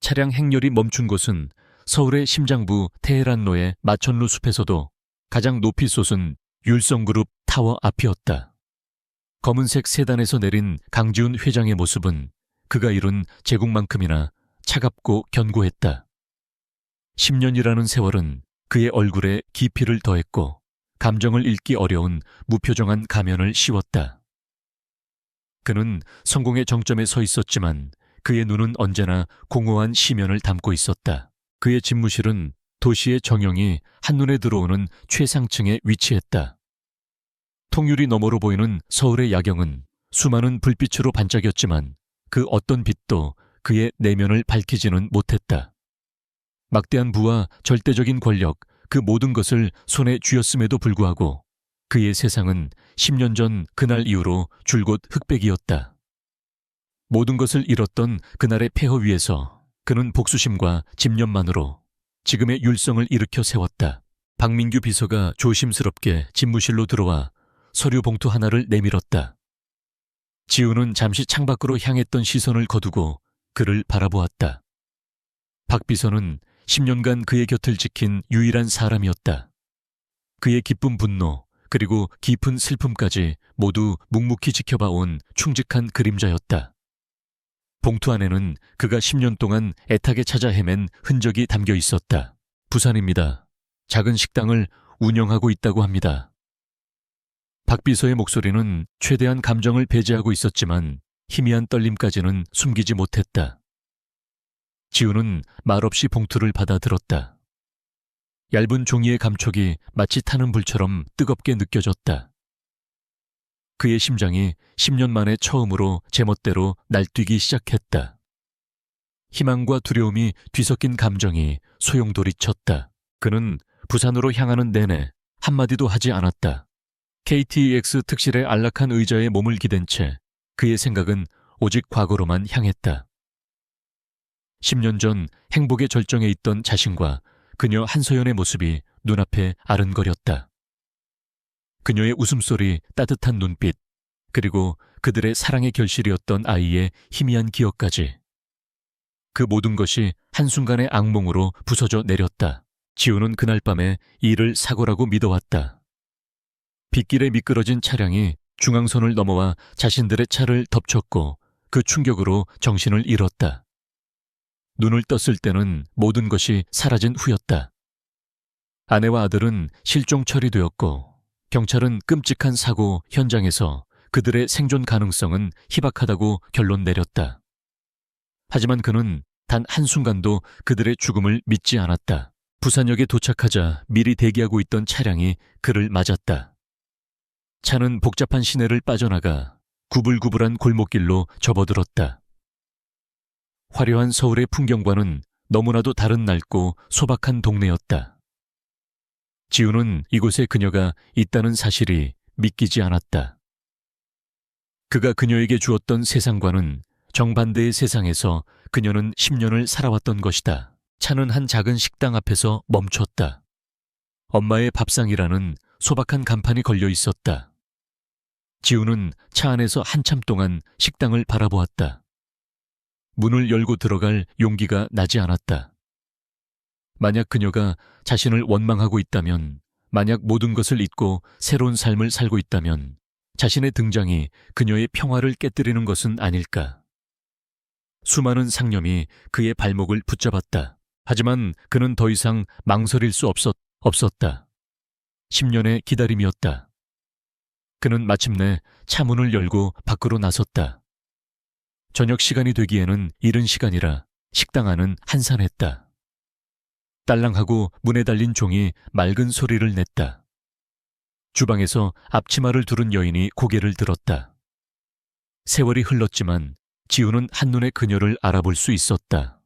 차량 행렬이 멈춘 곳은 서울의 심장부 테헤란로의 마천루 숲에서도 가장 높이 솟은 율성그룹 타워 앞이었다. 검은색 세단에서 내린 강지훈 회장의 모습은 그가 이룬 제국만큼이나 차갑고 견고했다. 10년이라는 세월은 그의 얼굴에 깊이를 더했고 감정을 읽기 어려운 무표정한 가면을 씌웠다. 그는 성공의 정점에 서 있었지만 그의 눈은 언제나 공허한 시면을 담고 있었다. 그의 집무실은 도시의 정형이 한눈에 들어오는 최상층에 위치했다. 통유리 너머로 보이는 서울의 야경은 수많은 불빛으로 반짝였지만 그 어떤 빛도 그의 내면을 밝히지는 못했다. 막대한 부와 절대적인 권력, 그 모든 것을 손에 쥐었음에도 불구하고 그의 세상은 10년 전 그날 이후로 줄곧 흑백이었다. 모든 것을 잃었던 그날의 폐허 위에서 그는 복수심과 집념만으로 지금의 율성을 일으켜 세웠다. 박민규 비서가 조심스럽게 집무실로 들어와 서류 봉투 하나를 내밀었다. 지우는 잠시 창밖으로 향했던 시선을 거두고 그를 바라보았다. 박 비서는 10년간 그의 곁을 지킨 유일한 사람이었다. 그의 기쁨 분노 그리고 깊은 슬픔까지 모두 묵묵히 지켜봐온 충직한 그림자였다. 봉투 안에는 그가 10년 동안 애타게 찾아 헤맨 흔적이 담겨 있었다. 부산입니다. 작은 식당을 운영하고 있다고 합니다. 박 비서의 목소리는 최대한 감정을 배제하고 있었지만 희미한 떨림까지는 숨기지 못했다. 지우는 말없이 봉투를 받아들었다. 얇은 종이의 감촉이 마치 타는 불처럼 뜨겁게 느껴졌다. 그의 심장이 10년 만에 처음으로 제멋대로 날뛰기 시작했다. 희망과 두려움이 뒤섞인 감정이 소용돌이쳤다. 그는 부산으로 향하는 내내 한마디도 하지 않았다. KTX 특실의 안락한 의자에 몸을 기댄 채 그의 생각은 오직 과거로만 향했다. 10년 전 행복의 절정에 있던 자신과 그녀 한서연의 모습이 눈앞에 아른거렸다. 그녀의 웃음소리, 따뜻한 눈빛, 그리고 그들의 사랑의 결실이었던 아이의 희미한 기억까지. 그 모든 것이 한순간의 악몽으로 부서져 내렸다. 지우는 그날 밤에 이를 사고라고 믿어왔다. 빗길에 미끄러진 차량이 중앙선을 넘어와 자신들의 차를 덮쳤고 그 충격으로 정신을 잃었다. 눈을 떴을 때는 모든 것이 사라진 후였다. 아내와 아들은 실종 처리되었고 경찰은 끔찍한 사고 현장에서 그들의 생존 가능성은 희박하다고 결론 내렸다. 하지만 그는 단 한순간도 그들의 죽음을 믿지 않았다. 부산역에 도착하자 미리 대기하고 있던 차량이 그를 맞았다. 차는 복잡한 시내를 빠져나가 구불구불한 골목길로 접어들었다. 화려한 서울의 풍경과는 너무나도 다른 낡고 소박한 동네였다. 지우는 이곳에 그녀가 있다는 사실이 믿기지 않았다. 그가 그녀에게 주었던 세상과는 정반대의 세상에서 그녀는 10년을 살아왔던 것이다. 차는 한 작은 식당 앞에서 멈췄다. 엄마의 밥상이라는 소박한 간판이 걸려 있었다. 지우는 차 안에서 한참 동안 식당을 바라보았다. 문을 열고 들어갈 용기가 나지 않았다. 만약 그녀가 자신을 원망하고 있다면, 만약 모든 것을 잊고 새로운 삶을 살고 있다면 자신의 등장이 그녀의 평화를 깨뜨리는 것은 아닐까. 수많은 상념이 그의 발목을 붙잡았다. 하지만 그는 더 이상 망설일 수 없었다. 10년의 기다림이었다. 그는 마침내 차 문을 열고 밖으로 나섰다. 저녁 시간이 되기에는 이른 시간이라 식당 안은 한산했다. 딸랑하고 문에 달린 종이 맑은 소리를 냈다. 주방에서 앞치마를 두른 여인이 고개를 들었다. 세월이 흘렀지만 지우는 한눈에 그녀를 알아볼 수 있었다.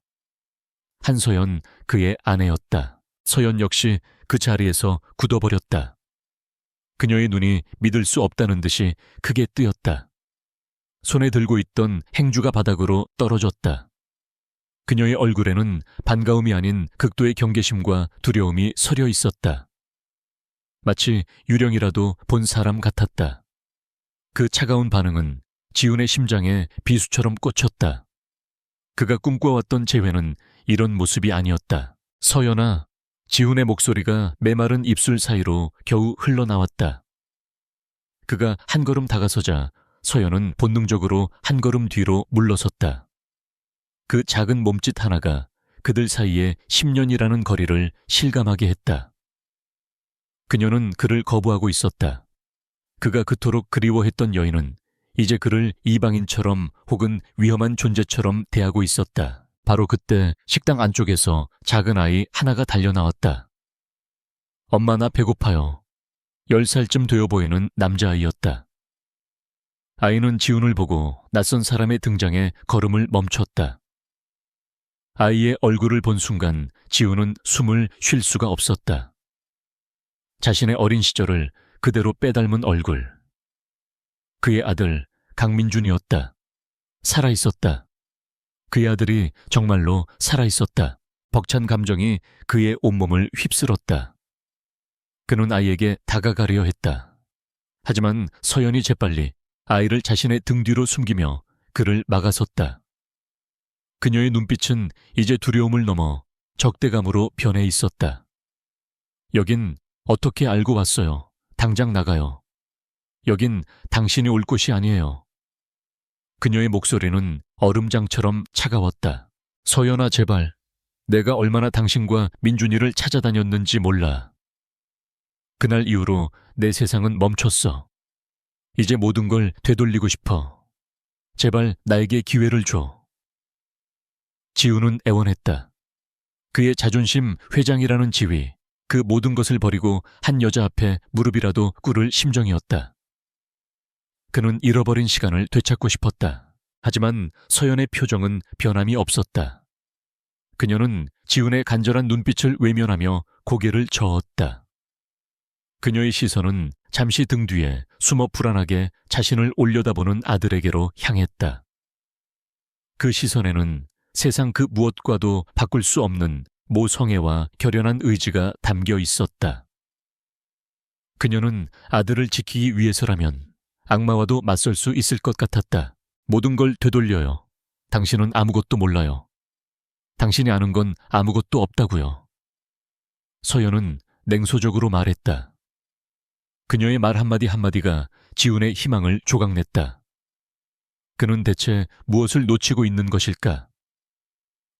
한서연, 그의 아내였다. 서연 역시 그 자리에서 굳어버렸다. 그녀의 눈이 믿을 수 없다는 듯이 크게 뜨였다. 손에 들고 있던 행주가 바닥으로 떨어졌다. 그녀의 얼굴에는 반가움이 아닌 극도의 경계심과 두려움이 서려 있었다. 마치 유령이라도 본 사람 같았다. 그 차가운 반응은 지훈의 심장에 비수처럼 꽂혔다. 그가 꿈꿔왔던 재회는 이런 모습이 아니었다. 서연아, 지훈의 목소리가 메마른 입술 사이로 겨우 흘러나왔다. 그가 한 걸음 다가서자 서연은 본능적으로 한 걸음 뒤로 물러섰다. 그 작은 몸짓 하나가 그들 사이에 10년이라는 거리를 실감하게 했다. 그녀는 그를 거부하고 있었다. 그가 그토록 그리워했던 여인은 이제 그를 이방인처럼 혹은 위험한 존재처럼 대하고 있었다. 바로 그때 식당 안쪽에서 작은 아이 하나가 달려나왔다. 엄마, 나 배고파요. 10살쯤 되어 보이는 남자아이였다. 아이는 지훈을 보고 낯선 사람의 등장에 걸음을 멈췄다. 아이의 얼굴을 본 순간 지훈은 숨을 쉴 수가 없었다. 자신의 어린 시절을 그대로 빼닮은 얼굴. 그의 아들 강민준이었다. 살아있었다. 그의 아들이 정말로 살아있었다. 벅찬 감정이 그의 온몸을 휩쓸었다. 그는 아이에게 다가가려 했다. 하지만 서연이 재빨리 아이를 자신의 등 뒤로 숨기며 그를 막아섰다. 그녀의 눈빛은 이제 두려움을 넘어 적대감으로 변해 있었다. 여긴 어떻게 알고 왔어요? 당장 나가요. 여긴 당신이 올 곳이 아니에요. 그녀의 목소리는 얼음장처럼 차가웠다. 서연아, 제발. 내가 얼마나 당신과 민준이를 찾아다녔는지 몰라. 그날 이후로 내 세상은 멈췄어. 이제 모든 걸 되돌리고 싶어. 제발 나에게 기회를 줘. 지훈은 애원했다. 그의 자존심, 회장이라는 지위, 그 모든 것을 버리고 한 여자 앞에 무릎이라도 꿇을 심정이었다. 그는 잃어버린 시간을 되찾고 싶었다. 하지만 서연의 표정은 변함이 없었다. 그녀는 지훈의 간절한 눈빛을 외면하며 고개를 저었다. 그녀의 시선은 잠시 등 뒤에 숨어 불안하게 자신을 올려다보는 아들에게로 향했다. 그 시선에는 세상 그 무엇과도 바꿀 수 없는 모성애와 결연한 의지가 담겨 있었다. 그녀는 아들을 지키기 위해서라면 악마와도 맞설 수 있을 것 같았다. 모든 걸 되돌려요. 당신은 아무것도 몰라요. 당신이 아는 건 아무것도 없다고요. 서연은 냉소적으로 말했다. 그녀의 말 한마디 한마디가 지훈의 희망을 조각냈다. 그는 대체 무엇을 놓치고 있는 것일까?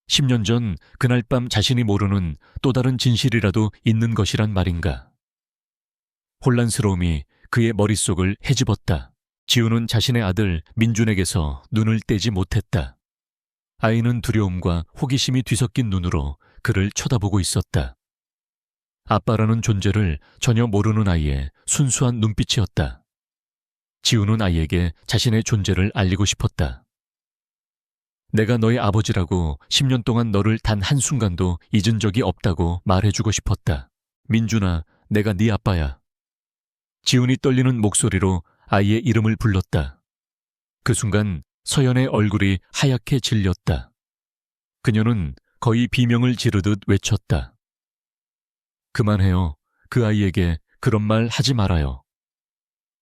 10년 전 그날 밤 자신이 모르는 또 다른 진실이라도 있는 것이란 말인가? 혼란스러움이 그의 머릿속을 헤집었다. 지훈은 자신의 아들 민준에게서 눈을 떼지 못했다. 아이는 두려움과 호기심이 뒤섞인 눈으로 그를 쳐다보고 있었다. 아빠라는 존재를 전혀 모르는 아이의 순수한 눈빛이었다. 지훈은 아이에게 자신의 존재를 알리고 싶었다. 내가 너의 아버지라고 10년 동안 너를 단 한순간도 잊은 적이 없다고 말해주고 싶었다. 민준아, 내가 네 아빠야. 지훈이 떨리는 목소리로 아이의 이름을 불렀다. 그 순간 서연의 얼굴이 하얗게 질렸다. 그녀는 거의 비명을 지르듯 외쳤다. 그만해요. 그 아이에게 그런 말 하지 말아요.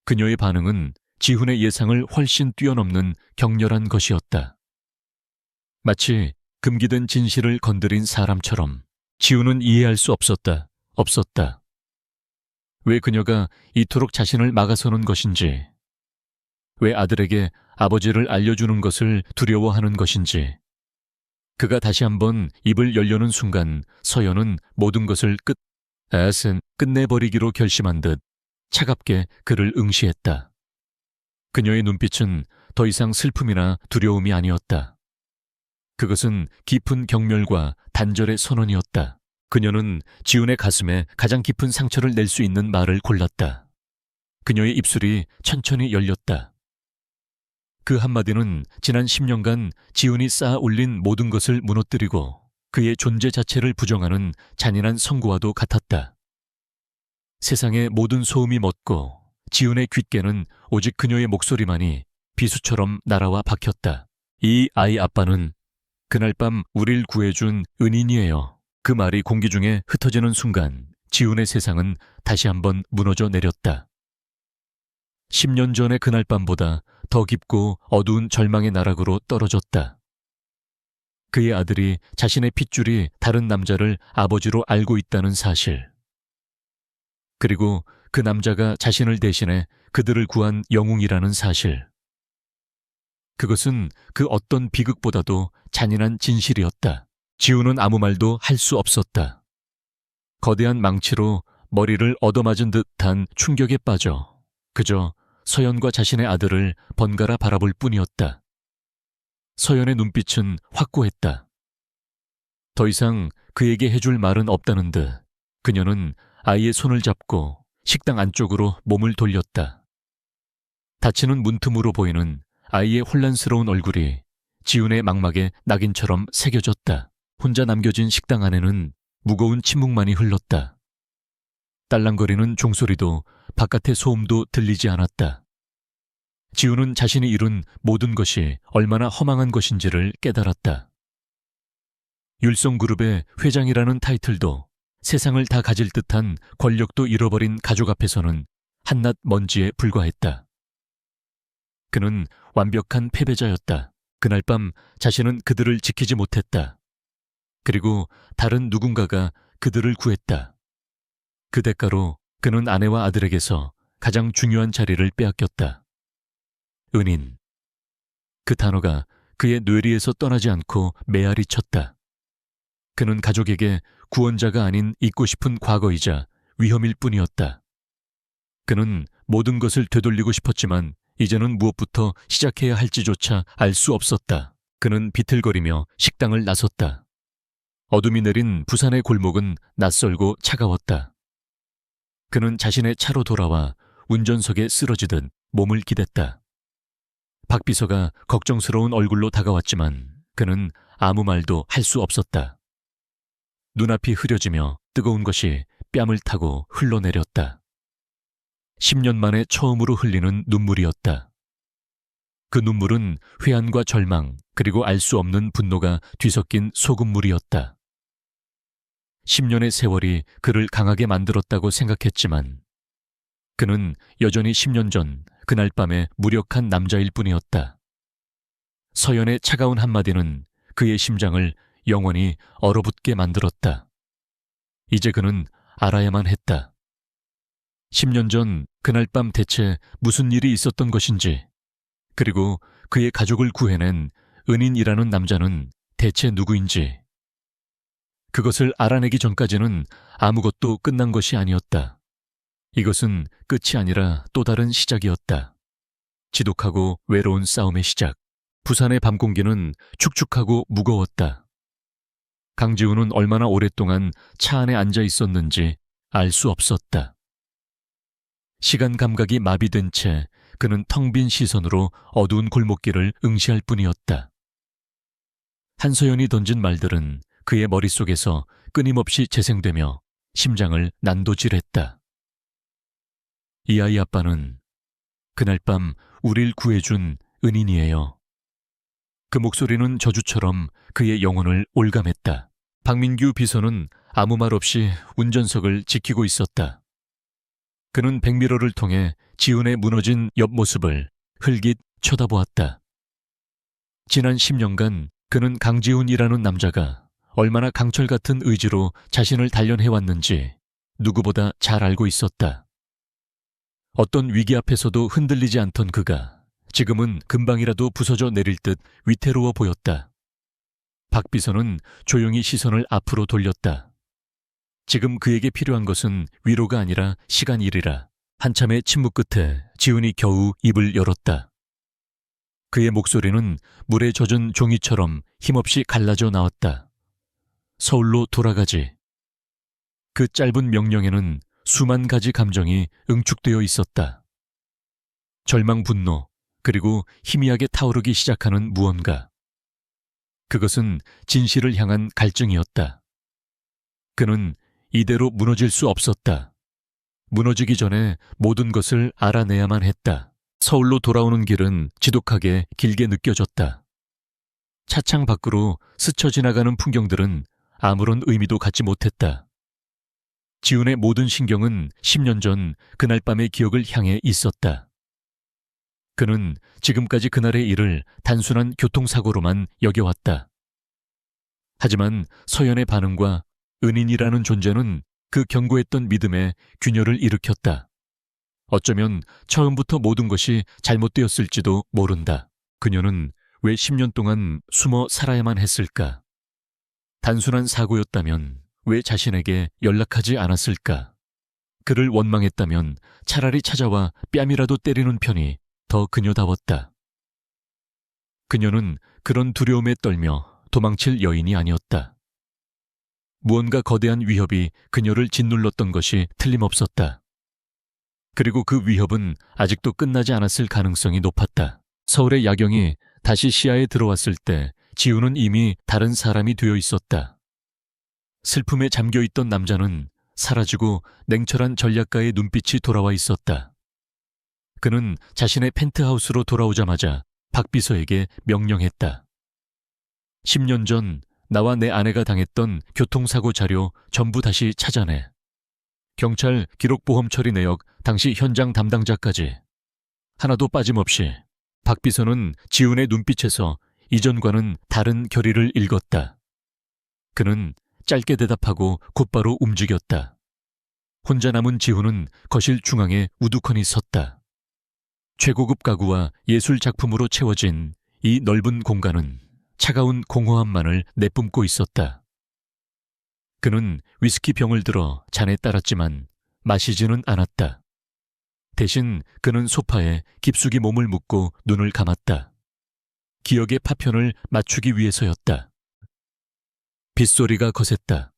그녀의 반응은 지훈의 예상을 훨씬 뛰어넘는 격렬한 것이었다. 마치 금기된 진실을 건드린 사람처럼. 지훈은 이해할 수 없었다. 왜 그녀가 이토록 자신을 막아서는 것인지, 왜 아들에게 아버지를 알려주는 것을 두려워하는 것인지. 그가 다시 한번 입을 열려는 순간 서연은 모든 것을 끝내버리기로 결심한 듯 차갑게 그를 응시했다. 그녀의 눈빛은 더 이상 슬픔이나 두려움이 아니었다. 그것은 깊은 경멸과 단절의 선언이었다. 그녀는 지훈의 가슴에 가장 깊은 상처를 낼 수 있는 말을 골랐다. 그녀의 입술이 천천히 열렸다. 그 한마디는 지난 10년간 지훈이 쌓아 올린 모든 것을 무너뜨리고 그의 존재 자체를 부정하는 잔인한 선고와도 같았다. 세상의 모든 소음이 멎고 지훈의 귓게는 오직 그녀의 목소리만이 비수처럼 날아와 박혔다. 이 아이 아빠는 그날 밤 우릴 구해준 은인이에요. 그 말이 공기 중에 흩어지는 순간 지훈의 세상은 다시 한번 무너져 내렸다. 10년 전의 그날 밤보다 더 깊고 어두운 절망의 나락으로 떨어졌다. 그의 아들이 자신의 핏줄이 다른 남자를 아버지로 알고 있다는 사실. 그리고 그 남자가 자신을 대신해 그들을 구한 영웅이라는 사실. 그것은 그 어떤 비극보다도 잔인한 진실이었다. 지우는 아무 말도 할 수 없었다. 거대한 망치로 머리를 얻어맞은 듯한 충격에 빠져 그저 서연과 자신의 아들을 번갈아 바라볼 뿐이었다. 서연의 눈빛은 확고했다. 더 이상 그에게 해줄 말은 없다는 듯 그녀는 아이의 손을 잡고 식당 안쪽으로 몸을 돌렸다. 닫히는 문틈으로 보이는 아이의 혼란스러운 얼굴이 지훈의 망막에 낙인처럼 새겨졌다. 혼자 남겨진 식당 안에는 무거운 침묵만이 흘렀다. 딸랑거리는 종소리도 바깥의 소음도 들리지 않았다. 지훈은 자신이 이룬 모든 것이 얼마나 허망한 것인지를 깨달았다. 율성그룹의 회장이라는 타이틀도 세상을 다 가질 듯한 권력도 잃어버린 가족 앞에서는 한낱 먼지에 불과했다. 그는 완벽한 패배자였다. 그날 밤 자신은 그들을 지키지 못했다. 그리고 다른 누군가가 그들을 구했다. 그 대가로 그는 아내와 아들에게서 가장 중요한 자리를 빼앗겼다. 은인. 그 단어가 그의 뇌리에서 떠나지 않고 메아리 쳤다. 그는 가족에게 구원자가 아닌 잊고 싶은 과거이자 위험일 뿐이었다. 그는 모든 것을 되돌리고 싶었지만 이제는 무엇부터 시작해야 할지조차 알 수 없었다. 그는 비틀거리며 식당을 나섰다. 어둠이 내린 부산의 골목은 낯설고 차가웠다. 그는 자신의 차로 돌아와 운전석에 쓰러지듯 몸을 기댔다. 박 비서가 걱정스러운 얼굴로 다가왔지만 그는 아무 말도 할 수 없었다. 눈앞이 흐려지며 뜨거운 것이 뺨을 타고 흘러내렸다. 10년 만에 처음으로 흘리는 눈물이었다. 그 눈물은 회한과 절망 그리고 알 수 없는 분노가 뒤섞인 소금물이었다. 10년의 세월이 그를 강하게 만들었다고 생각했지만 그는 여전히 10년 전 그날 밤의 무력한 남자일 뿐이었다. 서연의 차가운 한마디는 그의 심장을 영원히 얼어붙게 만들었다. 이제 그는 알아야만 했다. 10년 전 그날 밤 대체 무슨 일이 있었던 것인지, 그리고 그의 가족을 구해낸 은인이라는 남자는 대체 누구인지. 그것을 알아내기 전까지는 아무것도 끝난 것이 아니었다. 이것은 끝이 아니라 또 다른 시작이었다. 지독하고 외로운 싸움의 시작. 부산의 밤 공기는 축축하고 무거웠다. 강지훈은 얼마나 오랫동안 차 안에 앉아 있었는지 알 수 없었다. 시간 감각이 마비된 채 그는 텅 빈 시선으로 어두운 골목길을 응시할 뿐이었다. 한서연이 던진 말들은 그의 머릿속에서 끊임없이 재생되며 심장을 난도질했다. 이 아이 아빠는 그날 밤 우릴 구해준 은인이에요. 그 목소리는 저주처럼 그의 영혼을 올감했다. 박민규 비서는 아무 말 없이 운전석을 지키고 있었다. 그는 백미러를 통해 지훈의 무너진 옆모습을 흘깃 쳐다보았다. 지난 10년간 그는 강지훈이라는 남자가 얼마나 강철 같은 의지로 자신을 단련해왔는지 누구보다 잘 알고 있었다. 어떤 위기 앞에서도 흔들리지 않던 그가 지금은 금방이라도 부서져 내릴 듯 위태로워 보였다. 박 비서는 조용히 시선을 앞으로 돌렸다. 지금 그에게 필요한 것은 위로가 아니라 시간이리라. 한참의 침묵 끝에 지훈이 겨우 입을 열었다. 그의 목소리는 물에 젖은 종이처럼 힘없이 갈라져 나왔다. 서울로 돌아가지. 그 짧은 명령에는 수만 가지 감정이 응축되어 있었다. 절망, 분노, 그리고 희미하게 타오르기 시작하는 무언가. 그것은 진실을 향한 갈증이었다. 그는 이대로 무너질 수 없었다. 무너지기 전에 모든 것을 알아내야만 했다. 서울로 돌아오는 길은 지독하게 길게 느껴졌다. 차창 밖으로 스쳐 지나가는 풍경들은 아무런 의미도 갖지 못했다. 지훈의 모든 신경은 10년 전 그날 밤의 기억을 향해 있었다. 그는 지금까지 그날의 일을 단순한 교통사고로만 여겨왔다. 하지만 서연의 반응과 은인이라는 존재는 그 견고했던 믿음에 균열을 일으켰다. 어쩌면 처음부터 모든 것이 잘못되었을지도 모른다. 그녀는 왜 10년 동안 숨어 살아야만 했을까? 단순한 사고였다면 왜 자신에게 연락하지 않았을까? 그를 원망했다면 차라리 찾아와 뺨이라도 때리는 편이 더 그녀다웠다. 그녀는 그런 두려움에 떨며 도망칠 여인이 아니었다. 무언가 거대한 위협이 그녀를 짓눌렀던 것이 틀림없었다. 그리고 그 위협은 아직도 끝나지 않았을 가능성이 높았다. 서울의 야경이 다시 시야에 들어왔을 때 지우는 이미 다른 사람이 되어 있었다. 슬픔에 잠겨있던 남자는 사라지고 냉철한 전략가의 눈빛이 돌아와 있었다. 그는 자신의 펜트하우스로 돌아오자마자 박 비서에게 명령했다. 10년 전 나와 내 아내가 당했던 교통사고 자료 전부 다시 찾아내. 경찰 기록보험 처리 내역 당시 현장 담당자까지. 하나도 빠짐없이. 박 비서는 지훈의 눈빛에서 이전과는 다른 결의를 읽었다. 그는 짧게 대답하고 곧바로 움직였다. 혼자 남은 지훈은 거실 중앙에 우두커니 섰다. 최고급 가구와 예술 작품으로 채워진 이 넓은 공간은 차가운 공허함만을 내뿜고 있었다. 그는 위스키 병을 들어 잔에 따랐지만 마시지는 않았다. 대신 그는 소파에 깊숙이 몸을 묻고 눈을 감았다. 기억의 파편을 맞추기 위해서였다. 빗소리가 거셌다.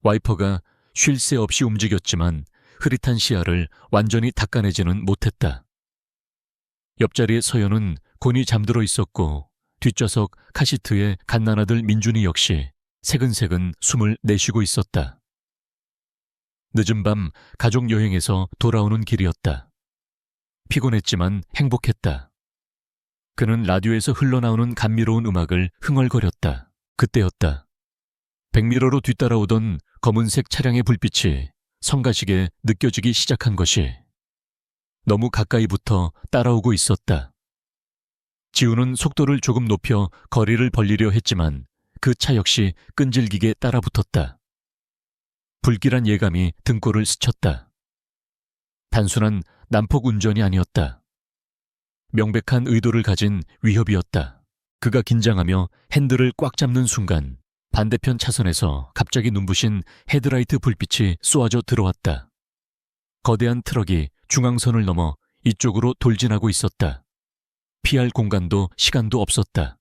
와이퍼가 쉴 새 없이 움직였지만 흐릿한 시야를 완전히 닦아내지는 못했다. 옆자리의 서연은 곤히 잠들어 있었고 뒷좌석 카시트의 갓난아들 민준이 역시 새근새근 숨을 내쉬고 있었다. 늦은 밤 가족 여행에서 돌아오는 길이었다. 피곤했지만 행복했다. 그는 라디오에서 흘러나오는 감미로운 음악을 흥얼거렸다. 그때였다. 백미러로 뒤따라오던 검은색 차량의 불빛이 성가시게 느껴지기 시작한 것이. 너무 가까이부터 따라오고 있었다. 지우는 속도를 조금 높여 거리를 벌리려 했지만 그 차 역시 끈질기게 따라붙었다. 불길한 예감이 등골을 스쳤다. 단순한 난폭 운전이 아니었다. 명백한 의도를 가진 위협이었다. 그가 긴장하며 핸들을 꽉 잡는 순간 반대편 차선에서 갑자기 눈부신 헤드라이트 불빛이 쏘아져 들어왔다. 거대한 트럭이 중앙선을 넘어 이쪽으로 돌진하고 있었다. 피할 공간도 시간도 없었다.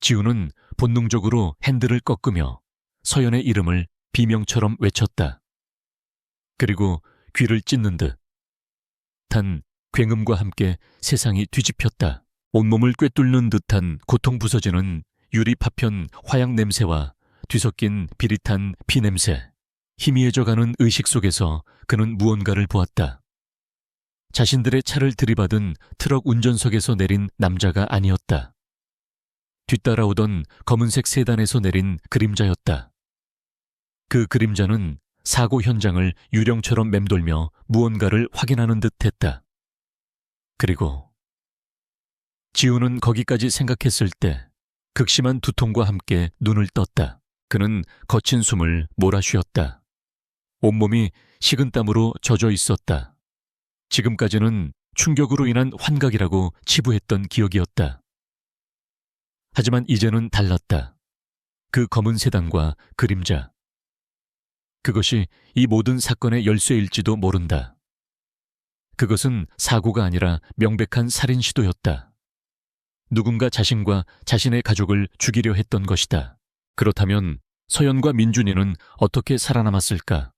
지우는 본능적으로 핸들을 꺾으며 서연의 이름을 비명처럼 외쳤다. 그리고 귀를 찢는 듯 단 굉음과 함께 세상이 뒤집혔다. 온몸을 꿰뚫는 듯한 고통 부서지는 유리 파편 화약 냄새와 뒤섞인 비릿한 피 냄새. 희미해져가는 의식 속에서 그는 무언가를 보았다. 자신들의 차를 들이받은 트럭 운전석에서 내린 남자가 아니었다. 뒤따라오던 검은색 세단에서 내린 그림자였다. 그 그림자는 사고 현장을 유령처럼 맴돌며 무언가를 확인하는 듯 했다. 그리고 지우는 거기까지 생각했을 때 극심한 두통과 함께 눈을 떴다. 그는 거친 숨을 몰아쉬었다. 온몸이 식은땀으로 젖어 있었다. 지금까지는 충격으로 인한 환각이라고 치부했던 기억이었다. 하지만 이제는 달랐다. 그 검은 세단과 그림자. 그것이 이 모든 사건의 열쇠일지도 모른다. 그것은 사고가 아니라 명백한 살인 시도였다. 누군가 자신과 자신의 가족을 죽이려 했던 것이다. 그렇다면 서연과 민준이는 어떻게 살아남았을까?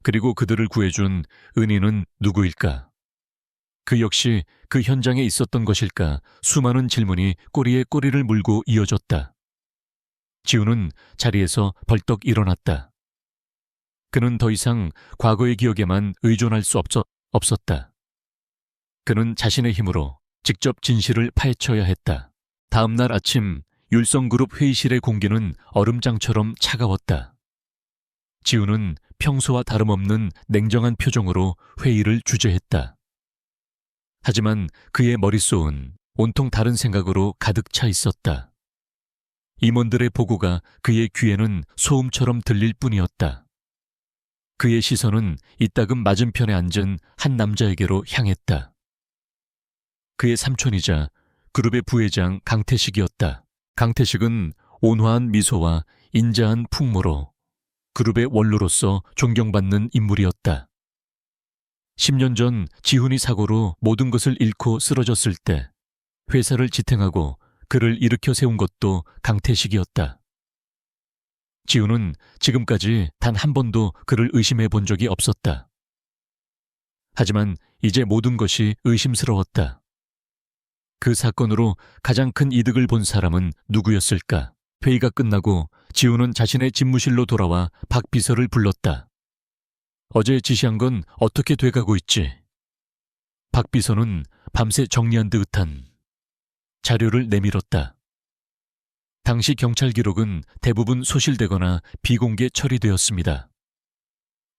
그리고 그들을 구해준 은희는 누구일까? 그 역시 그 현장에 있었던 것일까? 수많은 질문이 꼬리에 꼬리를 물고 이어졌다. 지우는 자리에서 벌떡 일어났다. 그는 더 이상 과거의 기억에만 의존할 수 없었다. 그는 자신의 힘으로 직접 진실을 파헤쳐야 했다. 다음 날 아침 율성그룹 회의실의 공기는 얼음장처럼 차가웠다. 지우는 평소와 다름없는 냉정한 표정으로 회의를 주재했다. 하지만 그의 머릿속은 온통 다른 생각으로 가득 차 있었다. 임원들의 보고가 그의 귀에는 소음처럼 들릴 뿐이었다. 그의 시선은 이따금 맞은편에 앉은 한 남자에게로 향했다. 그의 삼촌이자 그룹의 부회장 강태식이었다. 강태식은 온화한 미소와 인자한 풍모로 그룹의 원로로서 존경받는 인물이었다. 10년 전 지훈이 사고로 모든 것을 잃고 쓰러졌을 때 회사를 지탱하고 그를 일으켜 세운 것도 강태식이었다. 지훈은 지금까지 단 한 번도 그를 의심해 본 적이 없었다. 하지만 이제 모든 것이 의심스러웠다. 그 사건으로 가장 큰 이득을 본 사람은 누구였을까? 회의가 끝나고 지훈은 자신의 집무실로 돌아와 박 비서를 불렀다. 어제 지시한 건 어떻게 돼가고 있지? 박 비서는 밤새 정리한 듯한 자료를 내밀었다. 당시 경찰 기록은 대부분 소실되거나 비공개 처리되었습니다.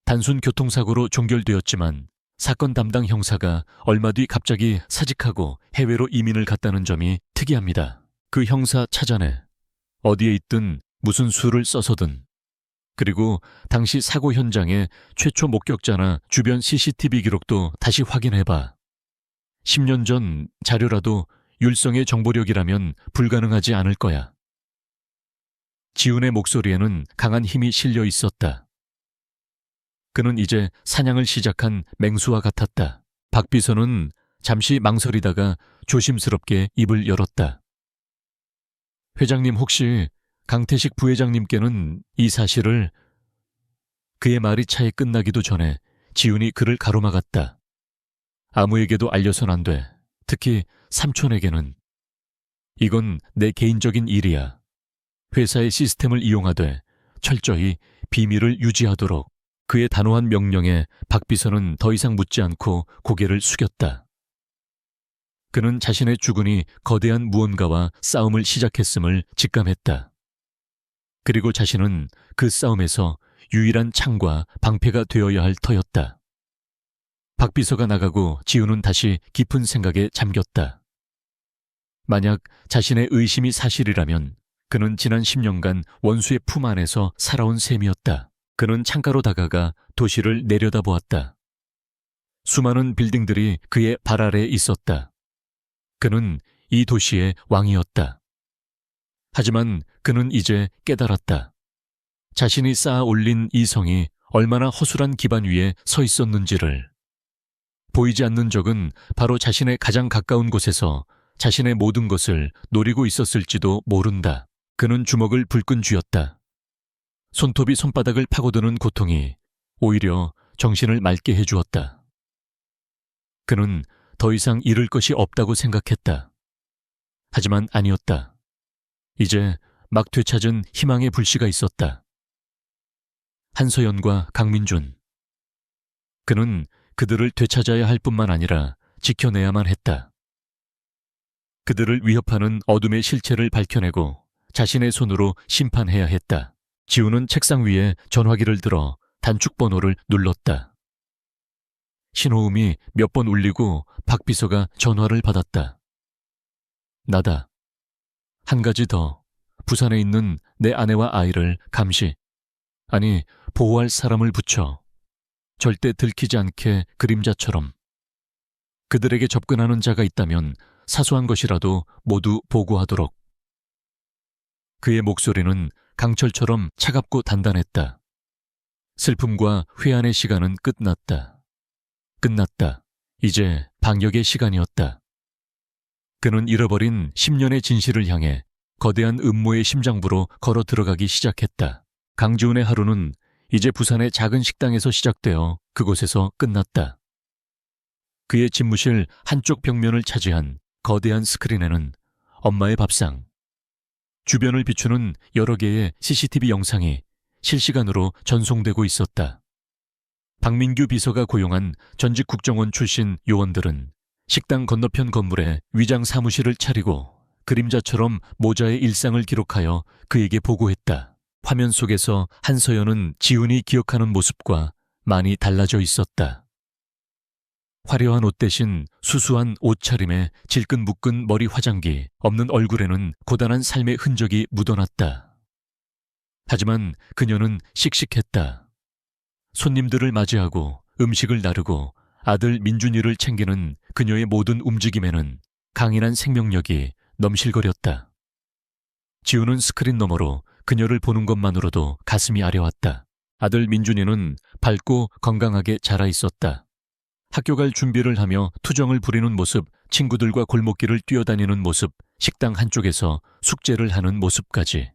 단순 교통사고로 종결되었지만 사건 담당 형사가 얼마 뒤 갑자기 사직하고 해외로 이민을 갔다는 점이 특이합니다. 그 형사 찾아내. 어디에 있든 무슨 수를 써서든. 그리고 당시 사고 현장의 최초 목격자나 주변 CCTV 기록도 다시 확인해봐. 10년 전 자료라도 율성의 정보력이라면 불가능하지 않을 거야. 지훈의 목소리에는 강한 힘이 실려 있었다. 그는 이제 사냥을 시작한 맹수와 같았다. 박 비서는 잠시 망설이다가 조심스럽게 입을 열었다. 회장님, 혹시 강태식 부회장님께는 이 사실을... 그의 말이 차에 끝나기도 전에 지훈이 그를 가로막았다. 아무에게도 알려선 안 돼. 특히 삼촌에게는. 이건 내 개인적인 일이야. 회사의 시스템을 이용하되 철저히 비밀을 유지하도록. 그의 단호한 명령에 박 비서는 더 이상 묻지 않고 고개를 숙였다. 그는 자신의 주군이 거대한 무언가와 싸움을 시작했음을 직감했다. 그리고 자신은 그 싸움에서 유일한 창과 방패가 되어야 할 터였다. 박 비서가 나가고 지훈은 다시 깊은 생각에 잠겼다. 만약 자신의 의심이 사실이라면 그는 지난 10년간 원수의 품 안에서 살아온 셈이었다. 그는 창가로 다가가 도시를 내려다보았다. 수많은 빌딩들이 그의 발 아래에 있었다. 그는 이 도시의 왕이었다. 하지만 그는 이제 깨달았다. 자신이 쌓아 올린 이 성이 얼마나 허술한 기반 위에 서 있었는지를. 보이지 않는 적은 바로 자신의 가장 가까운 곳에서 자신의 모든 것을 노리고 있었을지도 모른다. 그는 주먹을 불끈 쥐었다. 손톱이 손바닥을 파고드는 고통이 오히려 정신을 맑게 해주었다. 그는 더 이상 잃을 것이 없다고 생각했다. 하지만 아니었다. 이제 막 되찾은 희망의 불씨가 있었다. 한서연과 강민준. 그는 그들을 되찾아야 할 뿐만 아니라 지켜내야만 했다. 그들을 위협하는 어둠의 실체를 밝혀내고 자신의 손으로 심판해야 했다. 지훈은 책상 위에 전화기를 들어 단축 번호를 눌렀다. 신호음이 몇 번 울리고 박 비서가 전화를 받았다. 나다. 한 가지 더. 부산에 있는 내 아내와 아이를 감시, 아니 보호할 사람을 붙여. 절대 들키지 않게 그림자처럼. 그들에게 접근하는 자가 있다면 사소한 것이라도 모두 보고하도록. 그의 목소리는 강철처럼 차갑고 단단했다. 슬픔과 회한의 시간은 끝났다. 끝났다. 이제 방역의 시간이었다. 그는 잃어버린 10년의 진실을 향해 거대한 음모의 심장부로 걸어 들어가기 시작했다. 강지훈의 하루는 이제 부산의 작은 식당에서 시작되어 그곳에서 끝났다. 그의 집무실 한쪽 벽면을 차지한 거대한 스크린에는 엄마의 밥상, 주변을 비추는 여러 개의 CCTV 영상이 실시간으로 전송되고 있었다. 박민규 비서가 고용한 전직 국정원 출신 요원들은 식당 건너편 건물에 위장 사무실을 차리고 그림자처럼 모자의 일상을 기록하여 그에게 보고했다. 화면 속에서 한서연은 지훈이 기억하는 모습과 많이 달라져 있었다. 화려한 옷 대신 수수한 옷차림에 질끈 묶은 머리 화장기, 없는 얼굴에는 고단한 삶의 흔적이 묻어났다. 하지만 그녀는 씩씩했다. 손님들을 맞이하고 음식을 나르고 아들 민준이를 챙기는 그녀의 모든 움직임에는 강인한 생명력이 넘실거렸다. 지우는 스크린 너머로 그녀를 보는 것만으로도 가슴이 아려왔다. 아들 민준이는 밝고 건강하게 자라 있었다. 학교 갈 준비를 하며 투정을 부리는 모습, 친구들과 골목길을 뛰어다니는 모습, 식당 한쪽에서 숙제를 하는 모습까지.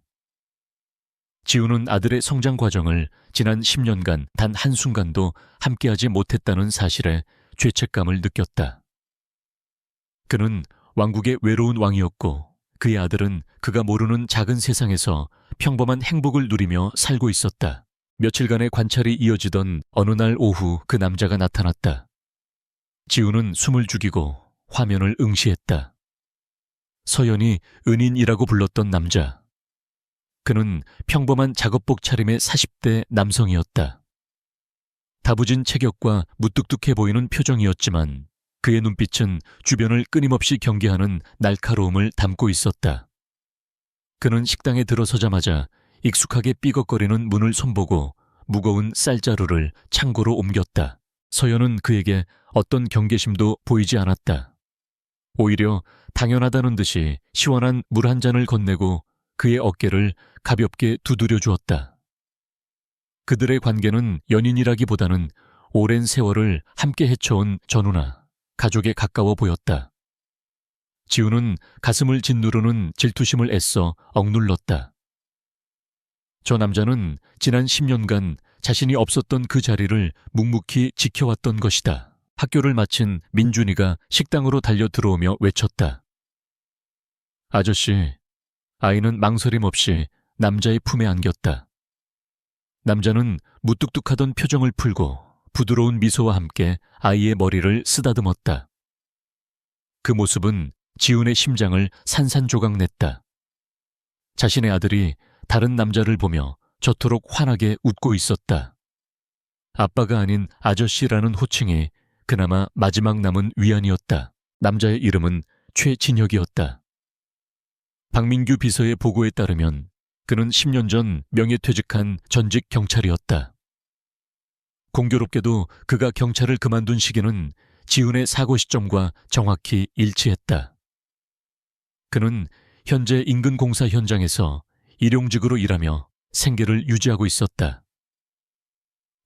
지우는 아들의 성장 과정을 지난 10년간 단 한순간도 함께하지 못했다는 사실에 죄책감을 느꼈다. 그는 왕국의 외로운 왕이었고 그의 아들은 그가 모르는 작은 세상에서 평범한 행복을 누리며 살고 있었다. 며칠간의 관찰이 이어지던 어느 날 오후 그 남자가 나타났다. 지우는 숨을 죽이고 화면을 응시했다. 서연이 은인이라고 불렀던 남자. 그는 평범한 작업복 차림의 40대 남성이었다. 다부진 체격과 무뚝뚝해 보이는 표정이었지만 그의 눈빛은 주변을 끊임없이 경계하는 날카로움을 담고 있었다. 그는 식당에 들어서자마자 익숙하게 삐걱거리는 문을 손보고 무거운 쌀자루를 창고로 옮겼다. 서연은 그에게 어떤 경계심도 보이지 않았다. 오히려 당연하다는 듯이 시원한 물 한 잔을 건네고 그의 어깨를 가볍게 두드려 주었다. 그들의 관계는 연인이라기보다는 오랜 세월을 함께 헤쳐온 전우나 가족에 가까워 보였다. 지우는 가슴을 짓누르는 질투심을 애써 억눌렀다. 저 남자는 지난 10년간 자신이 없었던 그 자리를 묵묵히 지켜왔던 것이다. 학교를 마친 민준이가 식당으로 달려 들어오며 외쳤다. 아저씨, 아이는 망설임 없이 남자의 품에 안겼다. 남자는 무뚝뚝하던 표정을 풀고 부드러운 미소와 함께 아이의 머리를 쓰다듬었다. 그 모습은 지훈의 심장을 산산조각 냈다. 자신의 아들이 다른 남자를 보며 저토록 환하게 웃고 있었다. 아빠가 아닌 아저씨라는 호칭이 그나마 마지막 남은 위안이었다. 남자의 이름은 최진혁이었다. 박민규 비서의 보고에 따르면 그는 10년 전 명예퇴직한 전직 경찰이었다. 공교롭게도 그가 경찰을 그만둔 시기는 지훈의 사고 시점과 정확히 일치했다. 그는 현재 인근공사 현장에서 일용직으로 일하며 생계를 유지하고 있었다.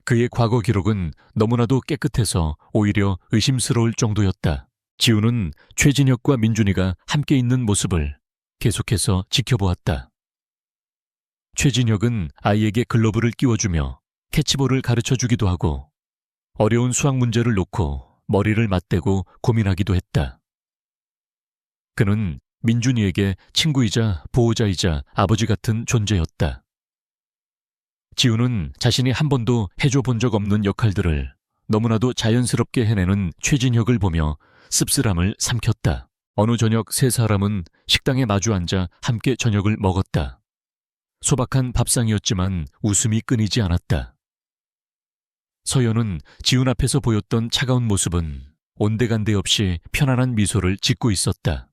그의 과거 기록은 너무나도 깨끗해서 오히려 의심스러울 정도였다. 지훈은 최진혁과 민준이가 함께 있는 모습을 계속해서 지켜보았다. 최진혁은 아이에게 글러브를 끼워주며 캐치볼을 가르쳐주기도 하고 어려운 수학 문제를 놓고 머리를 맞대고 고민하기도 했다. 그는 민준이에게 친구이자 보호자이자 아버지 같은 존재였다. 지우는 자신이 한 번도 해줘 본 적 없는 역할들을 너무나도 자연스럽게 해내는 최진혁을 보며 씁쓸함을 삼켰다. 어느 저녁 세 사람은 식당에 마주 앉아 함께 저녁을 먹었다. 소박한 밥상이었지만 웃음이 끊이지 않았다. 서연은 지훈 앞에서 보였던 차가운 모습은 온데간데 없이 편안한 미소를 짓고 있었다.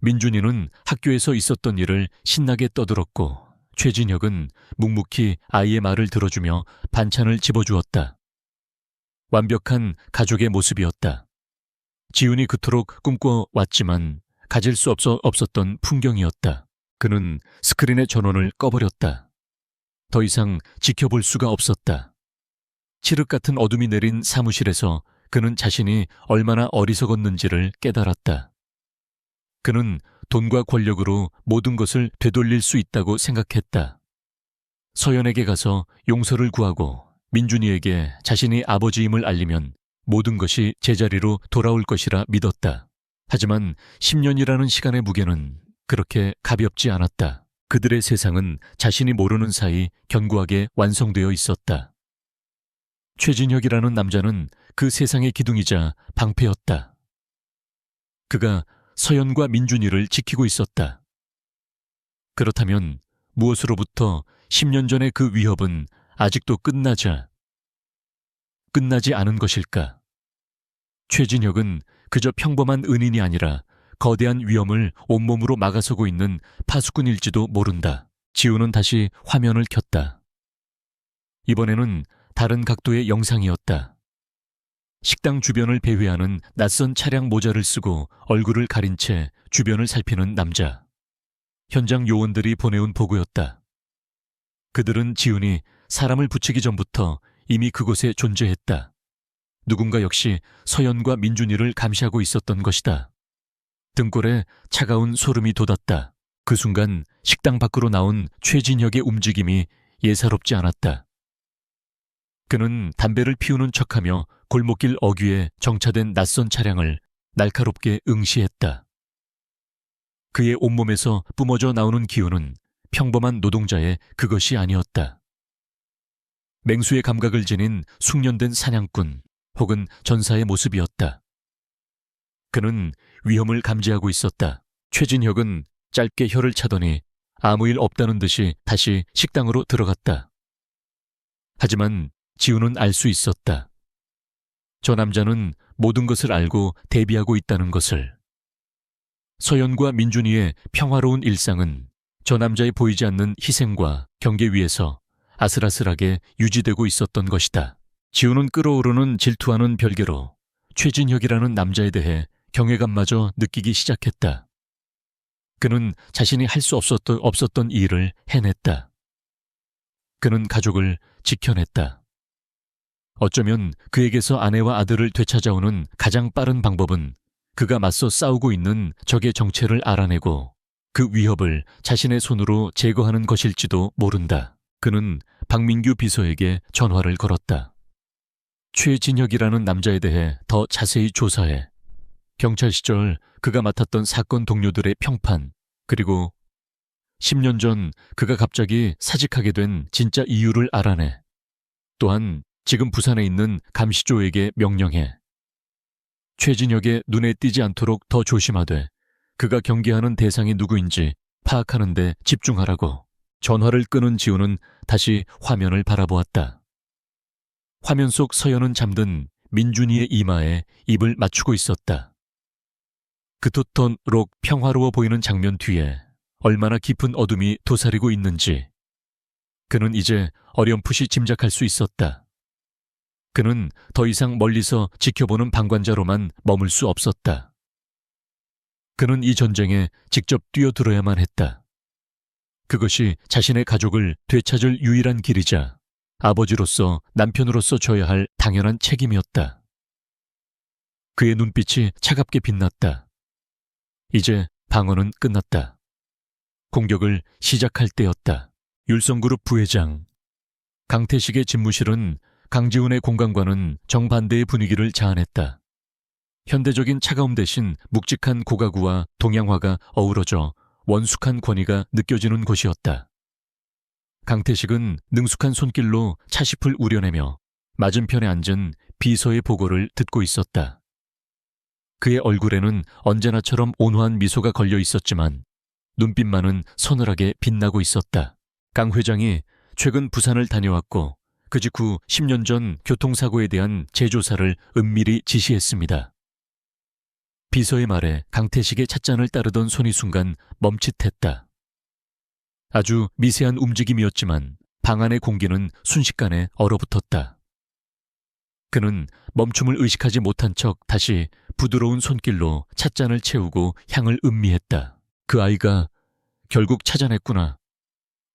민준이는 학교에서 있었던 일을 신나게 떠들었고 최진혁은 묵묵히 아이의 말을 들어주며 반찬을 집어주었다. 완벽한 가족의 모습이었다. 지훈이 그토록 꿈꿔왔지만 가질 수 없었던 풍경이었다. 그는 스크린의 전원을 꺼버렸다. 더 이상 지켜볼 수가 없었다. 칠흑 같은 어둠이 내린 사무실에서 그는 자신이 얼마나 어리석었는지를 깨달았다. 그는 돈과 권력으로 모든 것을 되돌릴 수 있다고 생각했다. 서연에게 가서 용서를 구하고 민준이에게 자신이 아버지임을 알리면 모든 것이 제자리로 돌아올 것이라 믿었다. 하지만 10년이라는 시간의 무게는 그렇게 가볍지 않았다. 그들의 세상은 자신이 모르는 사이 견고하게 완성되어 있었다. 최진혁이라는 남자는 그 세상의 기둥이자 방패였다. 그가 서연과 민준이를 지키고 있었다. 그렇다면 무엇으로부터 10년 전의 그 위협은 아직도 끝나지 않은 것일까? 최진혁은 그저 평범한 은인이 아니라 거대한 위험을 온몸으로 막아서고 있는 파수꾼일지도 모른다. 지우는 다시 화면을 켰다. 이번에는 다른 각도의 영상이었다. 식당 주변을 배회하는 낯선 차량 모자를 쓰고 얼굴을 가린 채 주변을 살피는 남자. 현장 요원들이 보내온 보고였다. 그들은 지훈이 사람을 붙이기 전부터 이미 그곳에 존재했다. 누군가 역시 서연과 민준이를 감시하고 있었던 것이다. 등골에 차가운 소름이 돋았다. 그 순간 식당 밖으로 나온 최진혁의 움직임이 예사롭지 않았다. 그는 담배를 피우는 척하며 골목길 어귀에 정차된 낯선 차량을 날카롭게 응시했다. 그의 온몸에서 뿜어져 나오는 기운은 평범한 노동자의 그것이 아니었다. 맹수의 감각을 지닌 숙련된 사냥꾼 혹은 전사의 모습이었다. 그는 위험을 감지하고 있었다. 최진혁은 짧게 혀를 차더니 아무 일 없다는 듯이 다시 식당으로 들어갔다. 하지만 지우는 알 수 있었다. 저 남자는 모든 것을 알고 대비하고 있다는 것을. 서연과 민준이의 평화로운 일상은 저 남자의 보이지 않는 희생과 경계 위에서 아슬아슬하게 유지되고 있었던 것이다. 지우는 끓어오르는 질투와는 별개로 최진혁이라는 남자에 대해 경외감마저 느끼기 시작했다. 그는 자신이 할 수 없었던 일을 해냈다. 그는 가족을 지켜냈다. 어쩌면 그에게서 아내와 아들을 되찾아오는 가장 빠른 방법은 그가 맞서 싸우고 있는 적의 정체를 알아내고 그 위협을 자신의 손으로 제거하는 것일지도 모른다. 그는 박민규 비서에게 전화를 걸었다. 최진혁이라는 남자에 대해 더 자세히 조사해 경찰 시절 그가 맡았던 사건 동료들의 평판, 그리고 10년 전 그가 갑자기 사직하게 된 진짜 이유를 알아내. 또한 지금 부산에 있는 감시조에게 명령해. 최진혁의 눈에 띄지 않도록 더 조심하되 그가 경계하는 대상이 누구인지 파악하는 데 집중하라고. 전화를 끊은 지우는 다시 화면을 바라보았다. 화면 속 서연은 잠든 민준이의 이마에 입을 맞추고 있었다. 그토록 평화로워 보이는 장면 뒤에 얼마나 깊은 어둠이 도사리고 있는지 그는 이제 어렴풋이 짐작할 수 있었다. 그는 더 이상 멀리서 지켜보는 방관자로만 머물 수 없었다. 그는 이 전쟁에 직접 뛰어들어야만 했다. 그것이 자신의 가족을 되찾을 유일한 길이자 아버지로서 남편으로서 져야 할 당연한 책임이었다. 그의 눈빛이 차갑게 빛났다. 이제 방어는 끝났다. 공격을 시작할 때였다. 율성그룹 부회장 강태식의 집무실은 강지훈의 공간과는 정반대의 분위기를 자아냈다. 현대적인 차가움 대신 묵직한 고가구와 동양화가 어우러져 원숙한 권위가 느껴지는 곳이었다. 강태식은 능숙한 손길로 차심을 우려내며 맞은편에 앉은 비서의 보고를 듣고 있었다. 그의 얼굴에는 언제나처럼 온화한 미소가 걸려 있었지만 눈빛만은 서늘하게 빛나고 있었다. 강 회장이 최근 부산을 다녀왔고 그 직후 10년 전 교통사고에 대한 재조사를 은밀히 지시했습니다. 비서의 말에 강태식의 찻잔을 따르던 손이 순간 멈칫했다. 아주 미세한 움직임이었지만 방 안의 공기는 순식간에 얼어붙었다. 그는 멈춤을 의식하지 못한 척 다시 부드러운 손길로 찻잔을 채우고 향을 음미했다. 그 아이가 결국 찾아냈구나.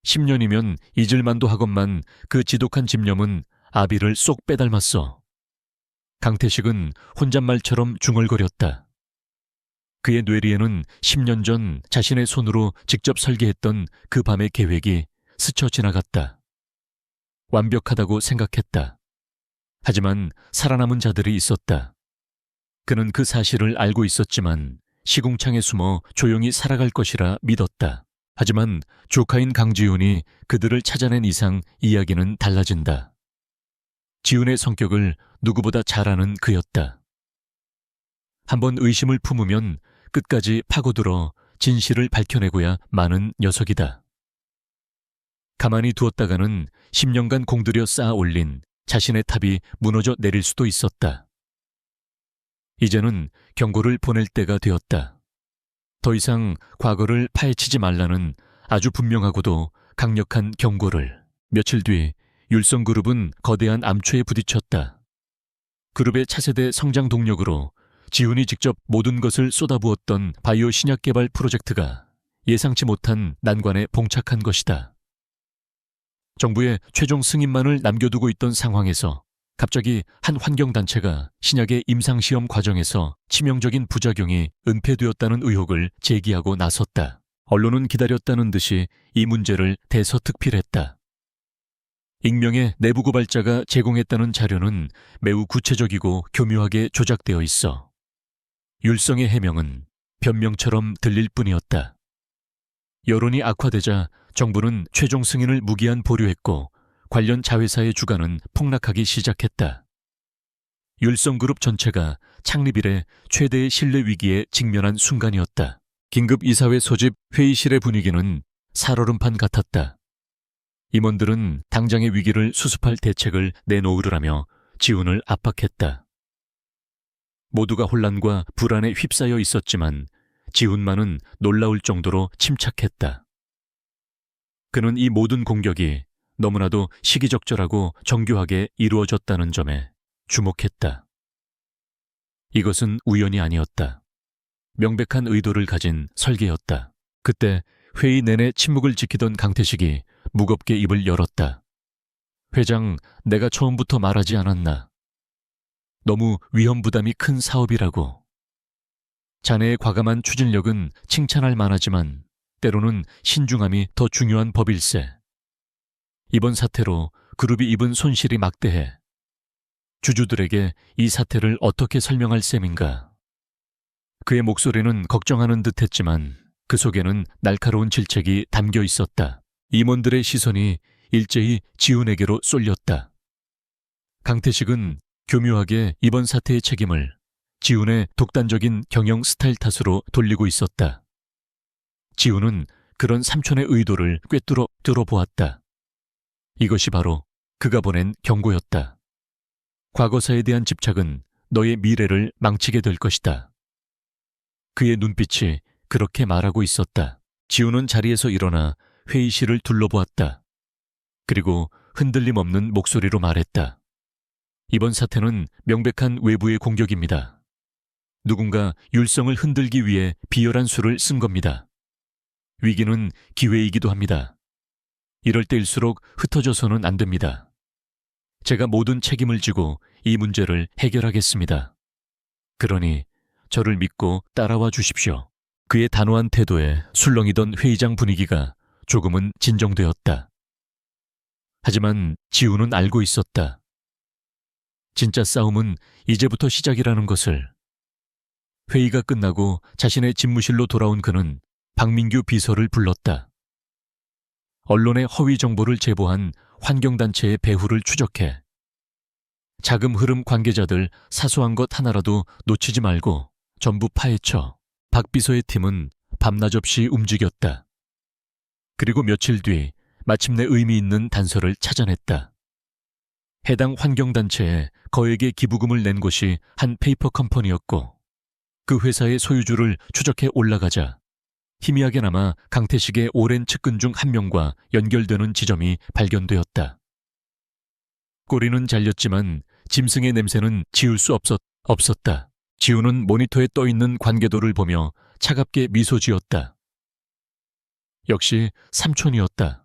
10년이면 잊을만도 하건만 그 지독한 집념은 아비를 쏙 빼닮았어. 강태식은 혼잣말처럼 중얼거렸다. 그의 뇌리에는 10년 전 자신의 손으로 직접 설계했던 그 밤의 계획이 스쳐 지나갔다. 완벽하다고 생각했다. 하지만 살아남은 자들이 있었다. 그는 그 사실을 알고 있었지만 시궁창에 숨어 조용히 살아갈 것이라 믿었다. 하지만 조카인 강지훈이 그들을 찾아낸 이상 이야기는 달라진다. 지훈의 성격을 누구보다 잘 아는 그였다. 한번 의심을 품으면 끝까지 파고들어 진실을 밝혀내고야 마는 녀석이다. 가만히 두었다가는 10년간 공들여 쌓아 올린 자신의 탑이 무너져 내릴 수도 있었다. 이제는 경고를 보낼 때가 되었다. 더 이상 과거를 파헤치지 말라는 아주 분명하고도 강력한 경고를. 며칠 뒤 율성그룹은 거대한 암초에 부딪혔다. 그룹의 차세대 성장 동력으로 지훈이 직접 모든 것을 쏟아부었던 바이오 신약 개발 프로젝트가 예상치 못한 난관에 봉착한 것이다. 정부의 최종 승인만을 남겨두고 있던 상황에서 갑자기 한 환경단체가 신약의 임상시험 과정에서 치명적인 부작용이 은폐되었다는 의혹을 제기하고 나섰다. 언론은 기다렸다는 듯이 이 문제를 대서특필했다. 익명의 내부 고발자가 제공했다는 자료는 매우 구체적이고 교묘하게 조작되어 있어 율성의 해명은 변명처럼 들릴 뿐이었다. 여론이 악화되자 정부는 최종 승인을 무기한 보류했고 관련 자회사의 주가는 폭락하기 시작했다. 율성그룹 전체가 창립 이래 최대의 신뢰 위기에 직면한 순간이었다. 긴급 이사회 소집 회의실의 분위기는 살얼음판 같았다. 임원들은 당장의 위기를 수습할 대책을 내놓으라며 지훈을 압박했다. 모두가 혼란과 불안에 휩싸여 있었지만 지훈만은 놀라울 정도로 침착했다. 그는 이 모든 공격이 너무나도 시기적절하고 정교하게 이루어졌다는 점에 주목했다. 이것은 우연이 아니었다. 명백한 의도를 가진 설계였다. 그때 회의 내내 침묵을 지키던 강태식이 무겁게 입을 열었다. 회장, 내가 처음부터 말하지 않았나. 너무 위험 부담이 큰 사업이라고. 자네의 과감한 추진력은 칭찬할 만하지만 때로는 신중함이 더 중요한 법일세. 이번 사태로 그룹이 입은 손실이 막대해. 주주들에게 이 사태를 어떻게 설명할 셈인가. 그의 목소리는 걱정하는 듯했지만 그 속에는 날카로운 질책이 담겨 있었다. 임원들의 시선이 일제히 지훈에게로 쏠렸다. 강태식은 교묘하게 이번 사태의 책임을 지훈의 독단적인 경영 스타일 탓으로 돌리고 있었다. 지훈은 그런 삼촌의 의도를 꿰뚫어 들어보았다. 이것이 바로 그가 보낸 경고였다. 과거사에 대한 집착은 너의 미래를 망치게 될 것이다. 그의 눈빛이 그렇게 말하고 있었다. 지훈은 자리에서 일어나 회의실을 둘러보았다. 그리고 흔들림 없는 목소리로 말했다. 이번 사태는 명백한 외부의 공격입니다. 누군가 율성을 흔들기 위해 비열한 수를 쓴 겁니다. 위기는 기회이기도 합니다. 이럴 때일수록 흩어져서는 안 됩니다. 제가 모든 책임을 지고 이 문제를 해결하겠습니다. 그러니 저를 믿고 따라와 주십시오. 그의 단호한 태도에 술렁이던 회의장 분위기가 조금은 진정되었다. 하지만 지훈은 알고 있었다. 진짜 싸움은 이제부터 시작이라는 것을. 회의가 끝나고 자신의 집무실로 돌아온 그는 박민규 비서를 불렀다. 언론의 허위 정보를 제보한 환경단체의 배후를 추적해. 자금 흐름 관계자들 사소한 것 하나라도 놓치지 말고 전부 파헤쳐. 박 비서의 팀은 밤낮 없이 움직였다. 그리고 며칠 뒤 마침내 의미 있는 단서를 찾아냈다. 해당 환경단체에 거액의 기부금을 낸 곳이 한 페이퍼 컴퍼니였고 그 회사의 소유주를 추적해 올라가자 희미하게나마 강태식의 오랜 측근 중 한 명과 연결되는 지점이 발견되었다. 꼬리는 잘렸지만 짐승의 냄새는 지울 수 없었다. 지훈은 모니터에 떠있는 관계도를 보며 차갑게 미소 지었다. 역시 삼촌이었다.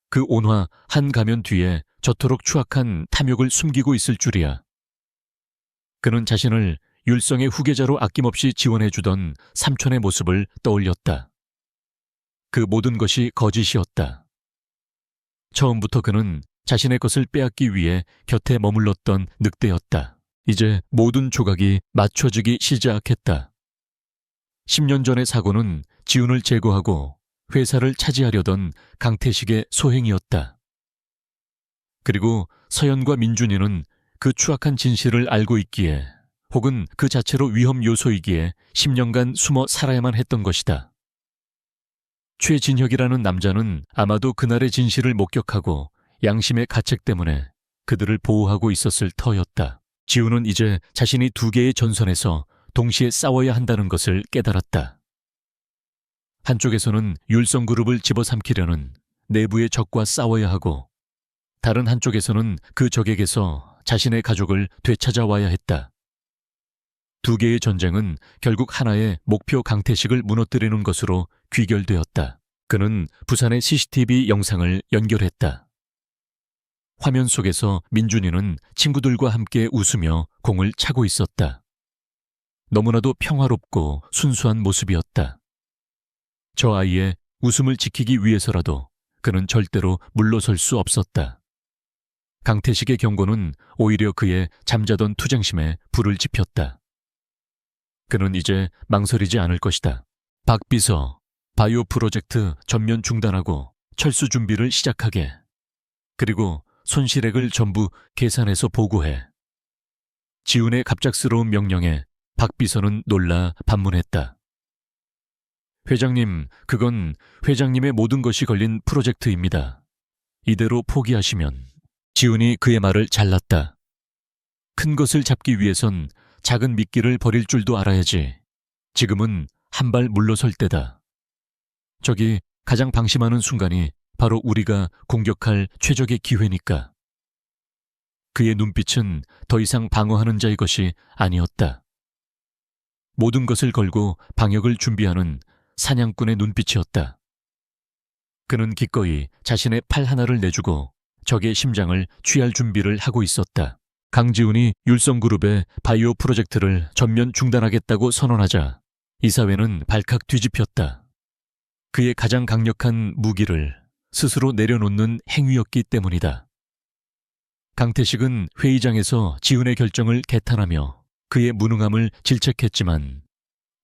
그 온화 한 가면 뒤에 저토록 추악한 탐욕을 숨기고 있을 줄이야. 그는 자신을 율성의 후계자로 아낌없이 지원해주던 삼촌의 모습을 떠올렸다. 그 모든 것이 거짓이었다. 처음부터 그는 자신의 것을 빼앗기 위해 곁에 머물렀던 늑대였다. 이제 모든 조각이 맞춰지기 시작했다. 10년 전의 사고는 지훈을 제거하고 회사를 차지하려던 강태식의 소행이었다. 그리고 서연과 민준이는 그 추악한 진실을 알고 있기에 혹은 그 자체로 위험 요소이기에 10년간 숨어 살아야만 했던 것이다. 최진혁이라는 남자는 아마도 그날의 진실을 목격하고 양심의 가책 때문에 그들을 보호하고 있었을 터였다. 지우는 이제 자신이 두 개의 전선에서 동시에 싸워야 한다는 것을 깨달았다. 한쪽에서는 율성그룹을 집어삼키려는 내부의 적과 싸워야 하고, 다른 한쪽에서는 그 적에게서 자신의 가족을 되찾아와야 했다. 두 개의 전쟁은 결국 하나의 목표 강태식을 무너뜨리는 것으로 귀결되었다. 그는 부산의 CCTV 영상을 연결했다. 화면 속에서 민준이는 친구들과 함께 웃으며 공을 차고 있었다. 너무나도 평화롭고 순수한 모습이었다. 저 아이의 웃음을 지키기 위해서라도 그는 절대로 물러설 수 없었다. 강태식의 경고는 오히려 그의 잠자던 투쟁심에 불을 지폈다. 그는 이제 망설이지 않을 것이다. 박 비서, 바이오 프로젝트 전면 중단하고 철수 준비를 시작하게. 그리고 손실액을 전부 계산해서 보고해. 지훈의 갑작스러운 명령에 박 비서는 놀라 반문했다. 회장님, 그건 회장님의 모든 것이 걸린 프로젝트입니다. 이대로 포기하시면. 지훈이 그의 말을 잘랐다. 큰 것을 잡기 위해선 작은 미끼를 버릴 줄도 알아야지. 지금은 한 발 물러설 때다. 저기 가장 방심하는 순간이 바로 우리가 공격할 최적의 기회니까. 그의 눈빛은 더 이상 방어하는 자의 것이 아니었다. 모든 것을 걸고 방역을 준비하는 사냥꾼의 눈빛이었다. 그는 기꺼이 자신의 팔 하나를 내주고 적의 심장을 취할 준비를 하고 있었다. 강지훈이 율성그룹의 바이오 프로젝트를 전면 중단하겠다고 선언하자 이사회는 발칵 뒤집혔다. 그의 가장 강력한 무기를 스스로 내려놓는 행위였기 때문이다. 강태식은 회의장에서 지훈의 결정을 개탄하며 그의 무능함을 질책했지만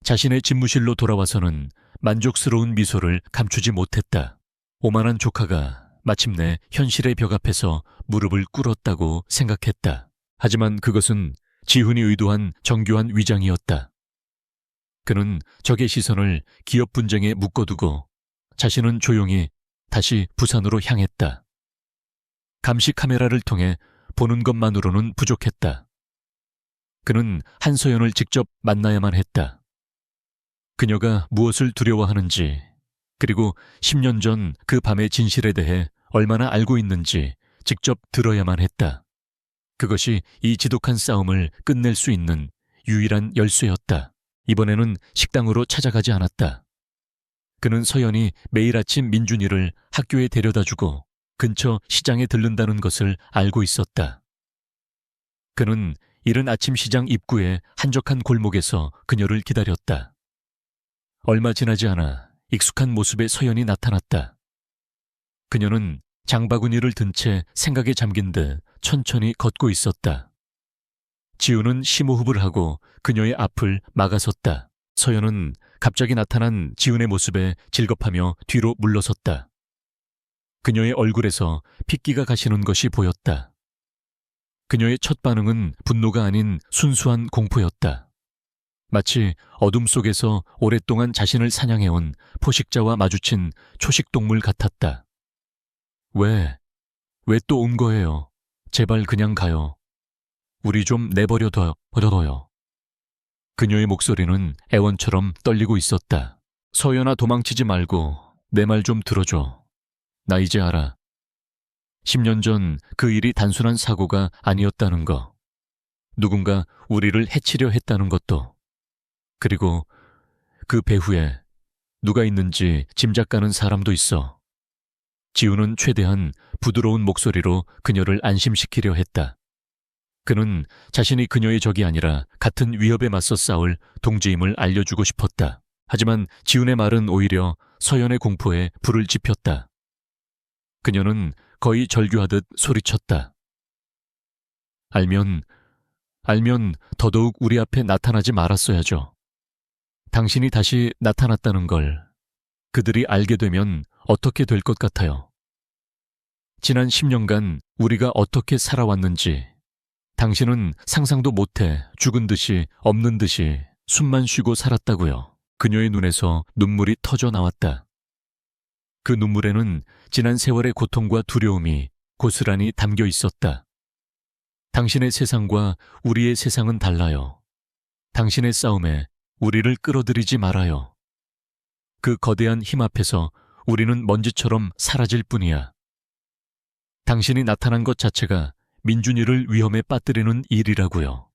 자신의 집무실로 돌아와서는 만족스러운 미소를 감추지 못했다. 오만한 조카가 마침내 현실의 벽 앞에서 무릎을 꿇었다고 생각했다. 하지만 그것은 지훈이 의도한 정교한 위장이었다. 그는 적의 시선을 기업 분쟁에 묶어두고 자신은 조용히 다시 부산으로 향했다. 감시 카메라를 통해 보는 것만으로는 부족했다. 그는 한서연을 직접 만나야만 했다. 그녀가 무엇을 두려워하는지, 그리고 10년 전 그 밤의 진실에 대해 얼마나 알고 있는지 직접 들어야만 했다. 그것이 이 지독한 싸움을 끝낼 수 있는 유일한 열쇠였다. 이번에는 식당으로 찾아가지 않았다. 그는 서연이 매일 아침 민준이를 학교에 데려다주고 근처 시장에 들른다는 것을 알고 있었다. 그는 이른 아침 시장 입구의 한적한 골목에서 그녀를 기다렸다. 얼마 지나지 않아 익숙한 모습의 서연이 나타났다. 그녀는 장바구니를 든 채 생각에 잠긴 듯 천천히 걷고 있었다. 지우는 심호흡을 하고 그녀의 앞을 막아섰다. 서연은 갑자기 나타난 지훈의 모습에 질겁하며 뒤로 물러섰다. 그녀의 얼굴에서 핏기가 가시는 것이 보였다. 그녀의 첫 반응은 분노가 아닌 순수한 공포였다. 마치 어둠 속에서 오랫동안 자신을 사냥해온 포식자와 마주친 초식동물 같았다. 왜 또 온 거예요? 제발 그냥 가요. 우리 좀 내버려둬요. 그녀의 목소리는 애원처럼 떨리고 있었다. 서연아, 도망치지 말고 내 말 좀 들어줘. 나 이제 알아. 10년 전 그 일이 단순한 사고가 아니었다는 거. 누군가 우리를 해치려 했다는 것도. 그리고 그 배후에 누가 있는지 짐작가는 사람도 있어. 지우는 최대한 부드러운 목소리로 그녀를 안심시키려 했다. 그는 자신이 그녀의 적이 아니라 같은 위협에 맞서 싸울 동지임을 알려주고 싶었다. 하지만 지훈의 말은 오히려 서연의 공포에 불을 지폈다. 그녀는 거의 절규하듯 소리쳤다. 알면 더더욱 우리 앞에 나타나지 말았어야죠. 당신이 다시 나타났다는 걸 그들이 알게 되면 어떻게 될 것 같아요? 지난 10년간 우리가 어떻게 살아왔는지 당신은 상상도 못해 죽은 듯이 없는 듯이 숨만 쉬고 살았다고요. 그녀의 눈에서 눈물이 터져 나왔다. 그 눈물에는 지난 세월의 고통과 두려움이 고스란히 담겨 있었다. 당신의 세상과 우리의 세상은 달라요. 당신의 싸움에 우리를 끌어들이지 말아요. 그 거대한 힘 앞에서 우리는 먼지처럼 사라질 뿐이야. 당신이 나타난 것 자체가 민준이를 위험에 빠뜨리는 일이라고요.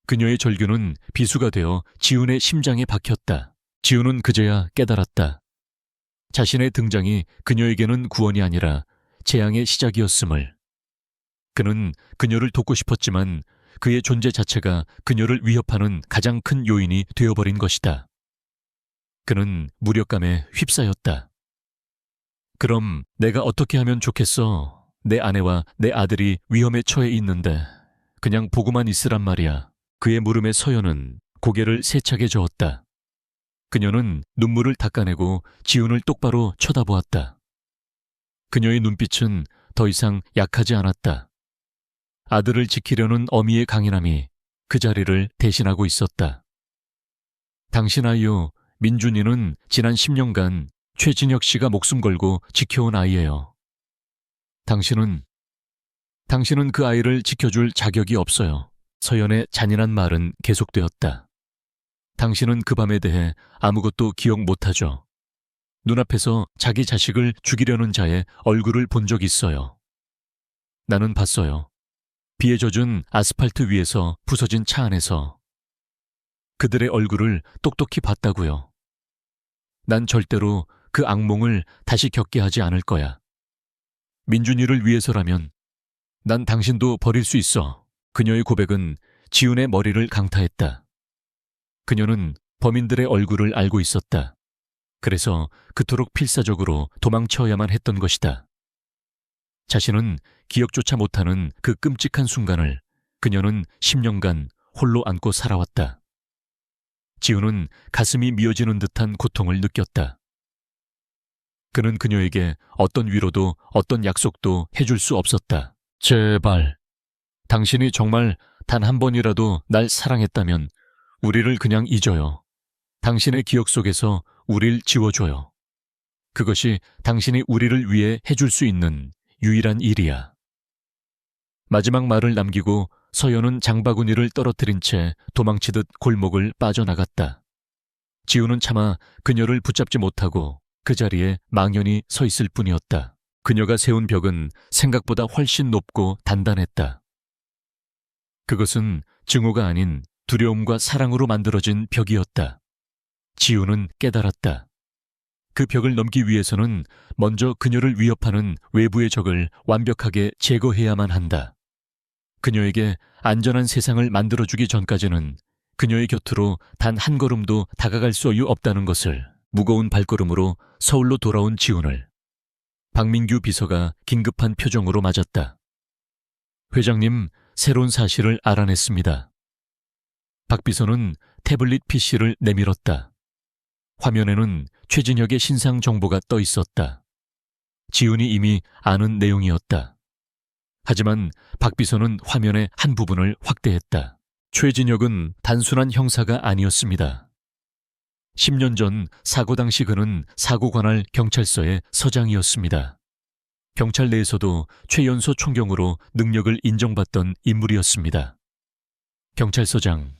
그녀의 절규는 비수가 되어 지훈의 심장에 박혔다. 지훈은 그제야 깨달았다. 자신의 등장이 그녀에게는 구원이 아니라 재앙의 시작이었음을. 그는 그녀를 돕고 싶었지만 그의 존재 자체가 그녀를 위협하는 가장 큰 요인이 되어버린 것이다. 그는 무력감에 휩싸였다. 그럼 내가 어떻게 하면 좋겠어? 내 아내와 내 아들이 위험에 처해 있는데 그냥 보고만 있으란 말이야. 그의 물음에 서연은 고개를 세차게 저었다. 그녀는 눈물을 닦아내고 지훈을 똑바로 쳐다보았다. 그녀의 눈빛은 더 이상 약하지 않았다. 아들을 지키려는 어미의 강인함이 그 자리를 대신하고 있었다. 당신 아이요, 민준이는 지난 10년간 최진혁 씨가 목숨 걸고 지켜온 아이예요. 당신은 그 아이를 지켜줄 자격이 없어요. 서연의 잔인한 말은 계속되었다. 당신은 그 밤에 대해 아무것도 기억 못하죠. 눈앞에서 자기 자식을 죽이려는 자의 얼굴을 본 적 있어요. 나는 봤어요. 비에 젖은 아스팔트 위에서 부서진 차 안에서. 그들의 얼굴을 똑똑히 봤다고요. 난 절대로 그 악몽을 다시 겪게 하지 않을 거야. 민준이를 위해서라면 난 당신도 버릴 수 있어. 그녀의 고백은 지훈의 머리를 강타했다. 그녀는 범인들의 얼굴을 알고 있었다. 그래서 그토록 필사적으로 도망쳐야만 했던 것이다. 자신은 기억조차 못하는 그 끔찍한 순간을 그녀는 10년간 홀로 안고 살아왔다. 지훈은 가슴이 미어지는 듯한 고통을 느꼈다. 그는 그녀에게 어떤 위로도 어떤 약속도 해줄 수 없었다. 제발, 당신이 정말 단 한 번이라도 날 사랑했다면 우리를 그냥 잊어요. 당신의 기억 속에서 우릴 지워줘요. 그것이 당신이 우리를 위해 해줄 수 있는 유일한 일이야. 마지막 말을 남기고 서연은 장바구니를 떨어뜨린 채 도망치듯 골목을 빠져나갔다. 지훈은 차마 그녀를 붙잡지 못하고 그 자리에 망연히 서 있을 뿐이었다. 그녀가 세운 벽은 생각보다 훨씬 높고 단단했다. 그것은 증오가 아닌 두려움과 사랑으로 만들어진 벽이었다. 지훈은 깨달았다. 그 벽을 넘기 위해서는 먼저 그녀를 위협하는 외부의 적을 완벽하게 제거해야만 한다. 그녀에게 안전한 세상을 만들어주기 전까지는 그녀의 곁으로 단 한 걸음도 다가갈 수 없다는 것을. 무거운 발걸음으로 서울로 돌아온 지훈을 박민규 비서가 긴급한 표정으로 맞았다. 회장님, 새로운 사실을 알아냈습니다. 박 비서는 태블릿 PC를 내밀었다. 화면에는 최진혁의 신상 정보가 떠 있었다. 지훈이 이미 아는 내용이었다. 하지만 박 비서는 화면의 한 부분을 확대했다. 최진혁은 단순한 형사가 아니었습니다. 10년 전 사고 당시 그는 사고 관할 경찰서의 서장이었습니다. 경찰 내에서도 최연소 총경으로 능력을 인정받던 인물이었습니다. 경찰서장,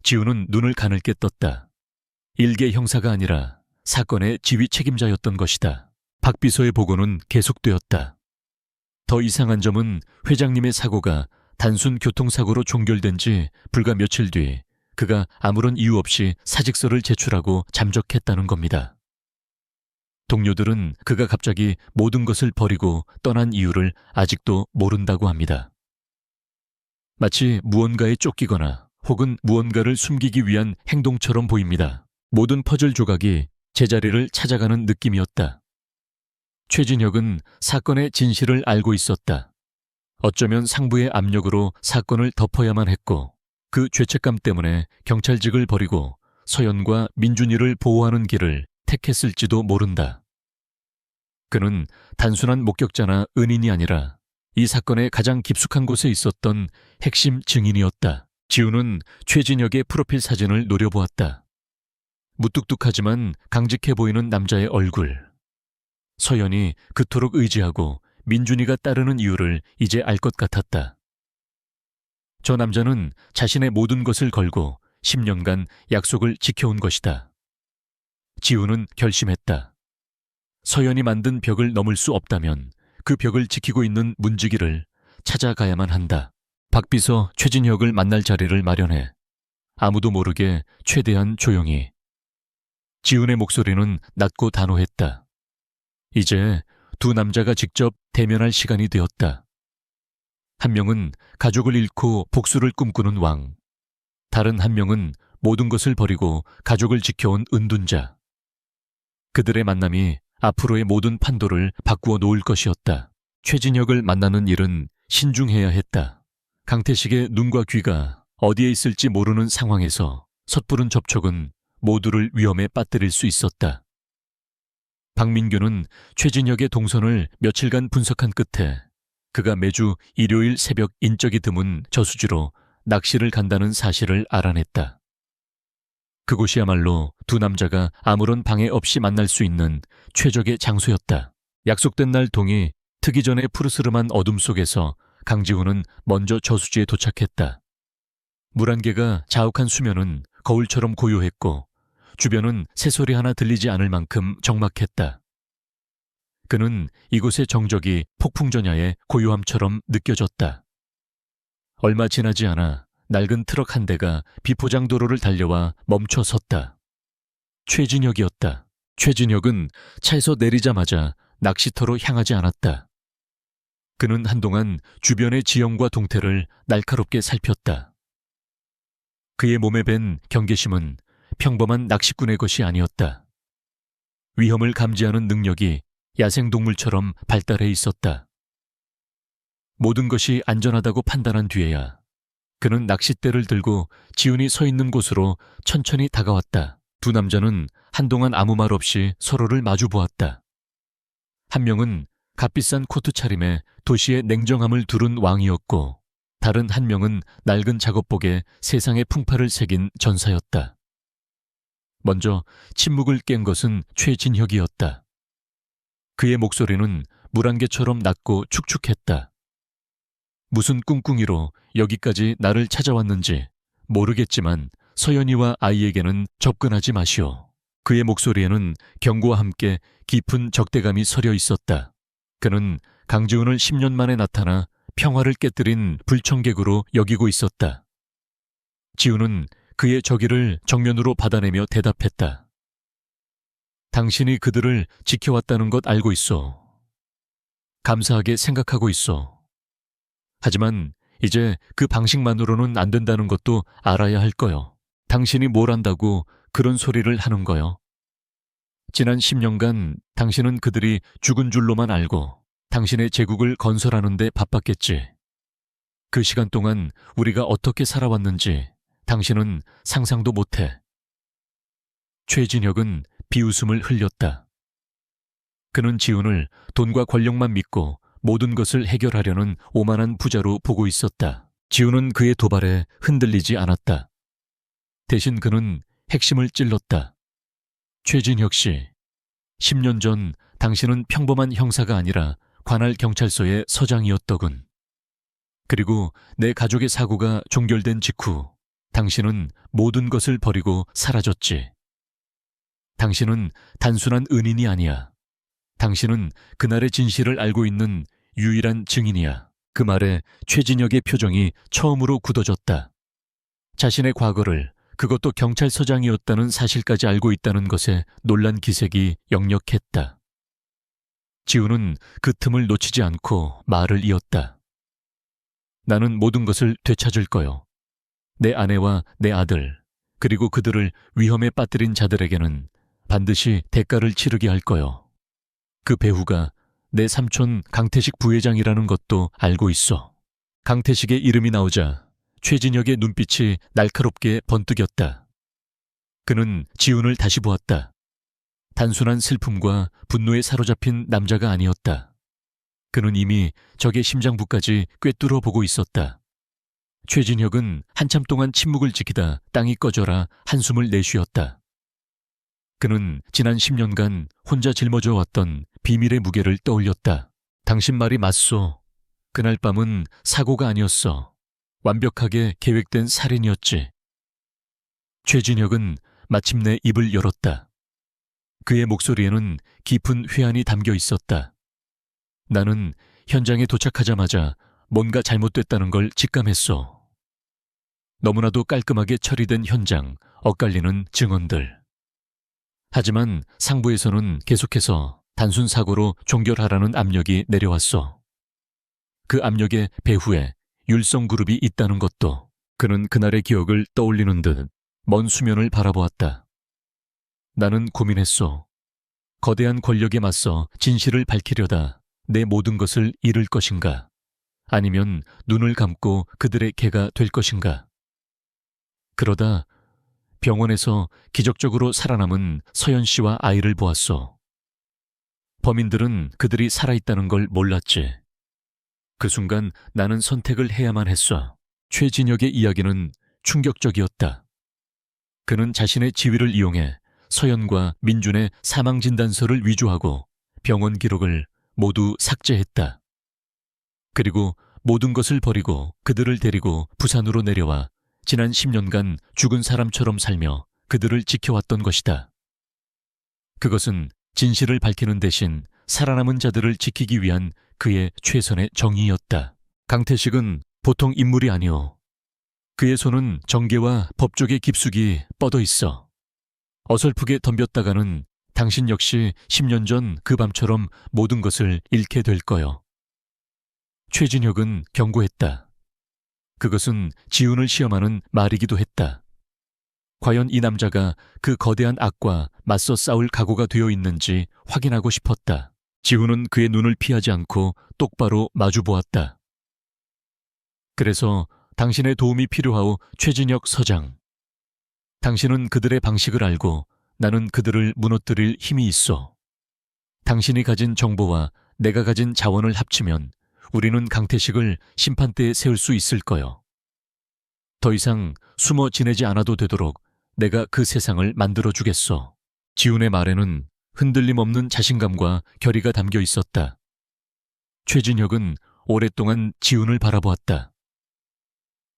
지훈은 눈을 가늘게 떴다. 일개 형사가 아니라 사건의 지휘 책임자였던 것이다. 박 비서의 보고는 계속되었다. 더 이상한 점은 회장님의 사고가 단순 교통사고로 종결된 지 불과 며칠 뒤 그가 아무런 이유 없이 사직서를 제출하고 잠적했다는 겁니다. 동료들은 그가 갑자기 모든 것을 버리고 떠난 이유를 아직도 모른다고 합니다. 마치 무언가에 쫓기거나 혹은 무언가를 숨기기 위한 행동처럼 보입니다. 모든 퍼즐 조각이 제자리를 찾아가는 느낌이었다. 최진혁은 사건의 진실을 알고 있었다. 어쩌면 상부의 압력으로 사건을 덮어야만 했고 그 죄책감 때문에 경찰직을 버리고 서연과 민준이를 보호하는 길을 택했을지도 모른다. 그는 단순한 목격자나 은인이 아니라 이 사건의 가장 깊숙한 곳에 있었던 핵심 증인이었다. 지훈은 최진혁의 프로필 사진을 노려보았다. 무뚝뚝하지만 강직해 보이는 남자의 얼굴. 서연이 그토록 의지하고 민준이가 따르는 이유를 이제 알 것 같았다. 저 남자는 자신의 모든 것을 걸고 10년간 약속을 지켜온 것이다. 지우는 결심했다. 서연이 만든 벽을 넘을 수 없다면 그 벽을 지키고 있는 문지기를 찾아가야만 한다. 박비서 최진혁을 만날 자리를 마련해 아무도 모르게 최대한 조용히. 지훈의 목소리는 낮고 단호했다. 이제 두 남자가 직접 대면할 시간이 되었다. 한 명은 가족을 잃고 복수를 꿈꾸는 왕. 다른 한 명은 모든 것을 버리고 가족을 지켜온 은둔자. 그들의 만남이 앞으로의 모든 판도를 바꾸어 놓을 것이었다. 최진혁을 만나는 일은 신중해야 했다. 강태식의 눈과 귀가 어디에 있을지 모르는 상황에서 섣부른 접촉은 모두를 위험에 빠뜨릴 수 있었다. 박민규는 최진혁의 동선을 며칠간 분석한 끝에 그가 매주 일요일 새벽 인적이 드문 저수지로 낚시를 간다는 사실을 알아냈다. 그곳이야말로 두 남자가 아무런 방해 없이 만날 수 있는 최적의 장소였다. 약속된 날 동이 트기 전에 푸르스름한 어둠 속에서 강지훈은 먼저 저수지에 도착했다. 물안개가 자욱한 수면은 거울처럼 고요했고 주변은 새소리 하나 들리지 않을 만큼 적막했다. 그는 이곳의 정적이 폭풍전야의 고요함처럼 느껴졌다. 얼마 지나지 않아 낡은 트럭 한 대가 비포장도로를 달려와 멈춰 섰다. 최진혁이었다. 최진혁은 차에서 내리자마자 낚시터로 향하지 않았다. 그는 한동안 주변의 지형과 동태를 날카롭게 살폈다. 그의 몸에 밴 경계심은 평범한 낚시꾼의 것이 아니었다. 위험을 감지하는 능력이 야생동물처럼 발달해 있었다. 모든 것이 안전하다고 판단한 뒤에야 그는 낚싯대를 들고 지훈이 서 있는 곳으로 천천히 다가왔다. 두 남자는 한동안 아무 말 없이 서로를 마주 보았다. 한 명은 값비싼 코트 차림에 도시의 냉정함을 두른 왕이었고 다른 한 명은 낡은 작업복에 세상의 풍파를 새긴 전사였다. 먼저 침묵을 깬 것은 최진혁이었다. 그의 목소리는 물안개처럼 낮고 축축했다. 무슨 꿍꿍이로 여기까지 나를 찾아왔는지 모르겠지만 서연이와 아이에게는 접근하지 마시오. 그의 목소리에는 경고와 함께 깊은 적대감이 서려 있었다. 그는 강지훈을 10년 만에 나타나 평화를 깨뜨린 불청객으로 여기고 있었다. 지훈은 그의 저기를 정면으로 받아내며 대답했다. 당신이 그들을 지켜왔다는 것 알고 있어. 감사하게 생각하고 있어. 하지만 이제 그 방식만으로는 안 된다는 것도 알아야 할 거요. 당신이 뭘 안다고 그런 소리를 하는 거요. 지난 10년간 당신은 그들이 죽은 줄로만 알고 당신의 제국을 건설하는 데 바빴겠지. 그 시간 동안 우리가 어떻게 살아왔는지 당신은 상상도 못해. 최진혁은 비웃음을 흘렸다. 그는 지훈을 돈과 권력만 믿고 모든 것을 해결하려는 오만한 부자로 보고 있었다. 지훈은 그의 도발에 흔들리지 않았다. 대신 그는 핵심을 찔렀다. 최진혁 씨, 10년 전 당신은 평범한 형사가 아니라 관할 경찰서의 서장이었더군. 그리고 내 가족의 사고가 종결된 직후 당신은 모든 것을 버리고 사라졌지. 당신은 단순한 은인이 아니야. 당신은 그날의 진실을 알고 있는 유일한 증인이야. 그 말에 최진혁의 표정이 처음으로 굳어졌다. 자신의 과거를, 그것도 경찰서장이었다는 사실까지 알고 있다는 것에 놀란 기색이 역력했다. 지훈은 그 틈을 놓치지 않고 말을 이었다. 나는 모든 것을 되찾을 거요. 내 아내와 내 아들, 그리고 그들을 위험에 빠뜨린 자들에게는 반드시 대가를 치르게 할 거요. 그 배후가 내 삼촌 강태식 부회장이라는 것도 알고 있어. 강태식의 이름이 나오자 최진혁의 눈빛이 날카롭게 번뜩였다. 그는 지훈을 다시 보았다. 단순한 슬픔과 분노에 사로잡힌 남자가 아니었다. 그는 이미 적의 심장부까지 꿰뚫어 보고 있었다. 최진혁은 한참 동안 침묵을 지키다 땅이 꺼져라 한숨을 내쉬었다. 그는 지난 10년간 혼자 짊어져 왔던 비밀의 무게를 떠올렸다. 당신 말이 맞소. 그날 밤은 사고가 아니었어. 완벽하게 계획된 살인이었지. 최진혁은 마침내 입을 열었다. 그의 목소리에는 깊은 회한이 담겨 있었다. 나는 현장에 도착하자마자 뭔가 잘못됐다는 걸 직감했어. 너무나도 깔끔하게 처리된 현장, 엇갈리는 증언들. 하지만 상부에서는 계속해서 단순 사고로 종결하라는 압력이 내려왔어. 그 압력의 배후에 율성그룹이 있다는 것도 그는 그날의 기억을 떠올리는 듯 먼 수면을 바라보았다. 나는 고민했어. 거대한 권력에 맞서 진실을 밝히려다 내 모든 것을 잃을 것인가? 아니면 눈을 감고 그들의 개가 될 것인가? 그러다 병원에서 기적적으로 살아남은 서연 씨와 아이를 보았어. 범인들은 그들이 살아있다는 걸 몰랐지. 그 순간 나는 선택을 해야만 했어. 최진혁의 이야기는 충격적이었다. 그는 자신의 지위를 이용해 서연과 민준의 사망진단서를 위조하고 병원 기록을 모두 삭제했다. 그리고 모든 것을 버리고 그들을 데리고 부산으로 내려와 지난 10년간 죽은 사람처럼 살며 그들을 지켜왔던 것이다. 그것은 진실을 밝히는 대신 살아남은 자들을 지키기 위한 그의 최선의 정의였다. 강태식은 보통 인물이 아니오. 그의 손은 정계와 법조계 깊숙이 뻗어 있어. 어설프게 덤볐다가는 당신 역시 10년 전 그 밤처럼 모든 것을 잃게 될 거요. 최진혁은 경고했다. 그것은 지훈을 시험하는 말이기도 했다. 과연 이 남자가 그 거대한 악과 맞서 싸울 각오가 되어 있는지 확인하고 싶었다. 지훈은 그의 눈을 피하지 않고 똑바로 마주보았다. 그래서 당신의 도움이 필요하오, 최진혁 서장. 당신은 그들의 방식을 알고 나는 그들을 무너뜨릴 힘이 있어. 당신이 가진 정보와 내가 가진 자원을 합치면 우리는 강태식을 심판대에 세울 수 있을 거요. 더 이상 숨어 지내지 않아도 되도록 내가 그 세상을 만들어주겠어. 지훈의 말에는 흔들림 없는 자신감과 결의가 담겨 있었다. 최진혁은 오랫동안 지훈을 바라보았다.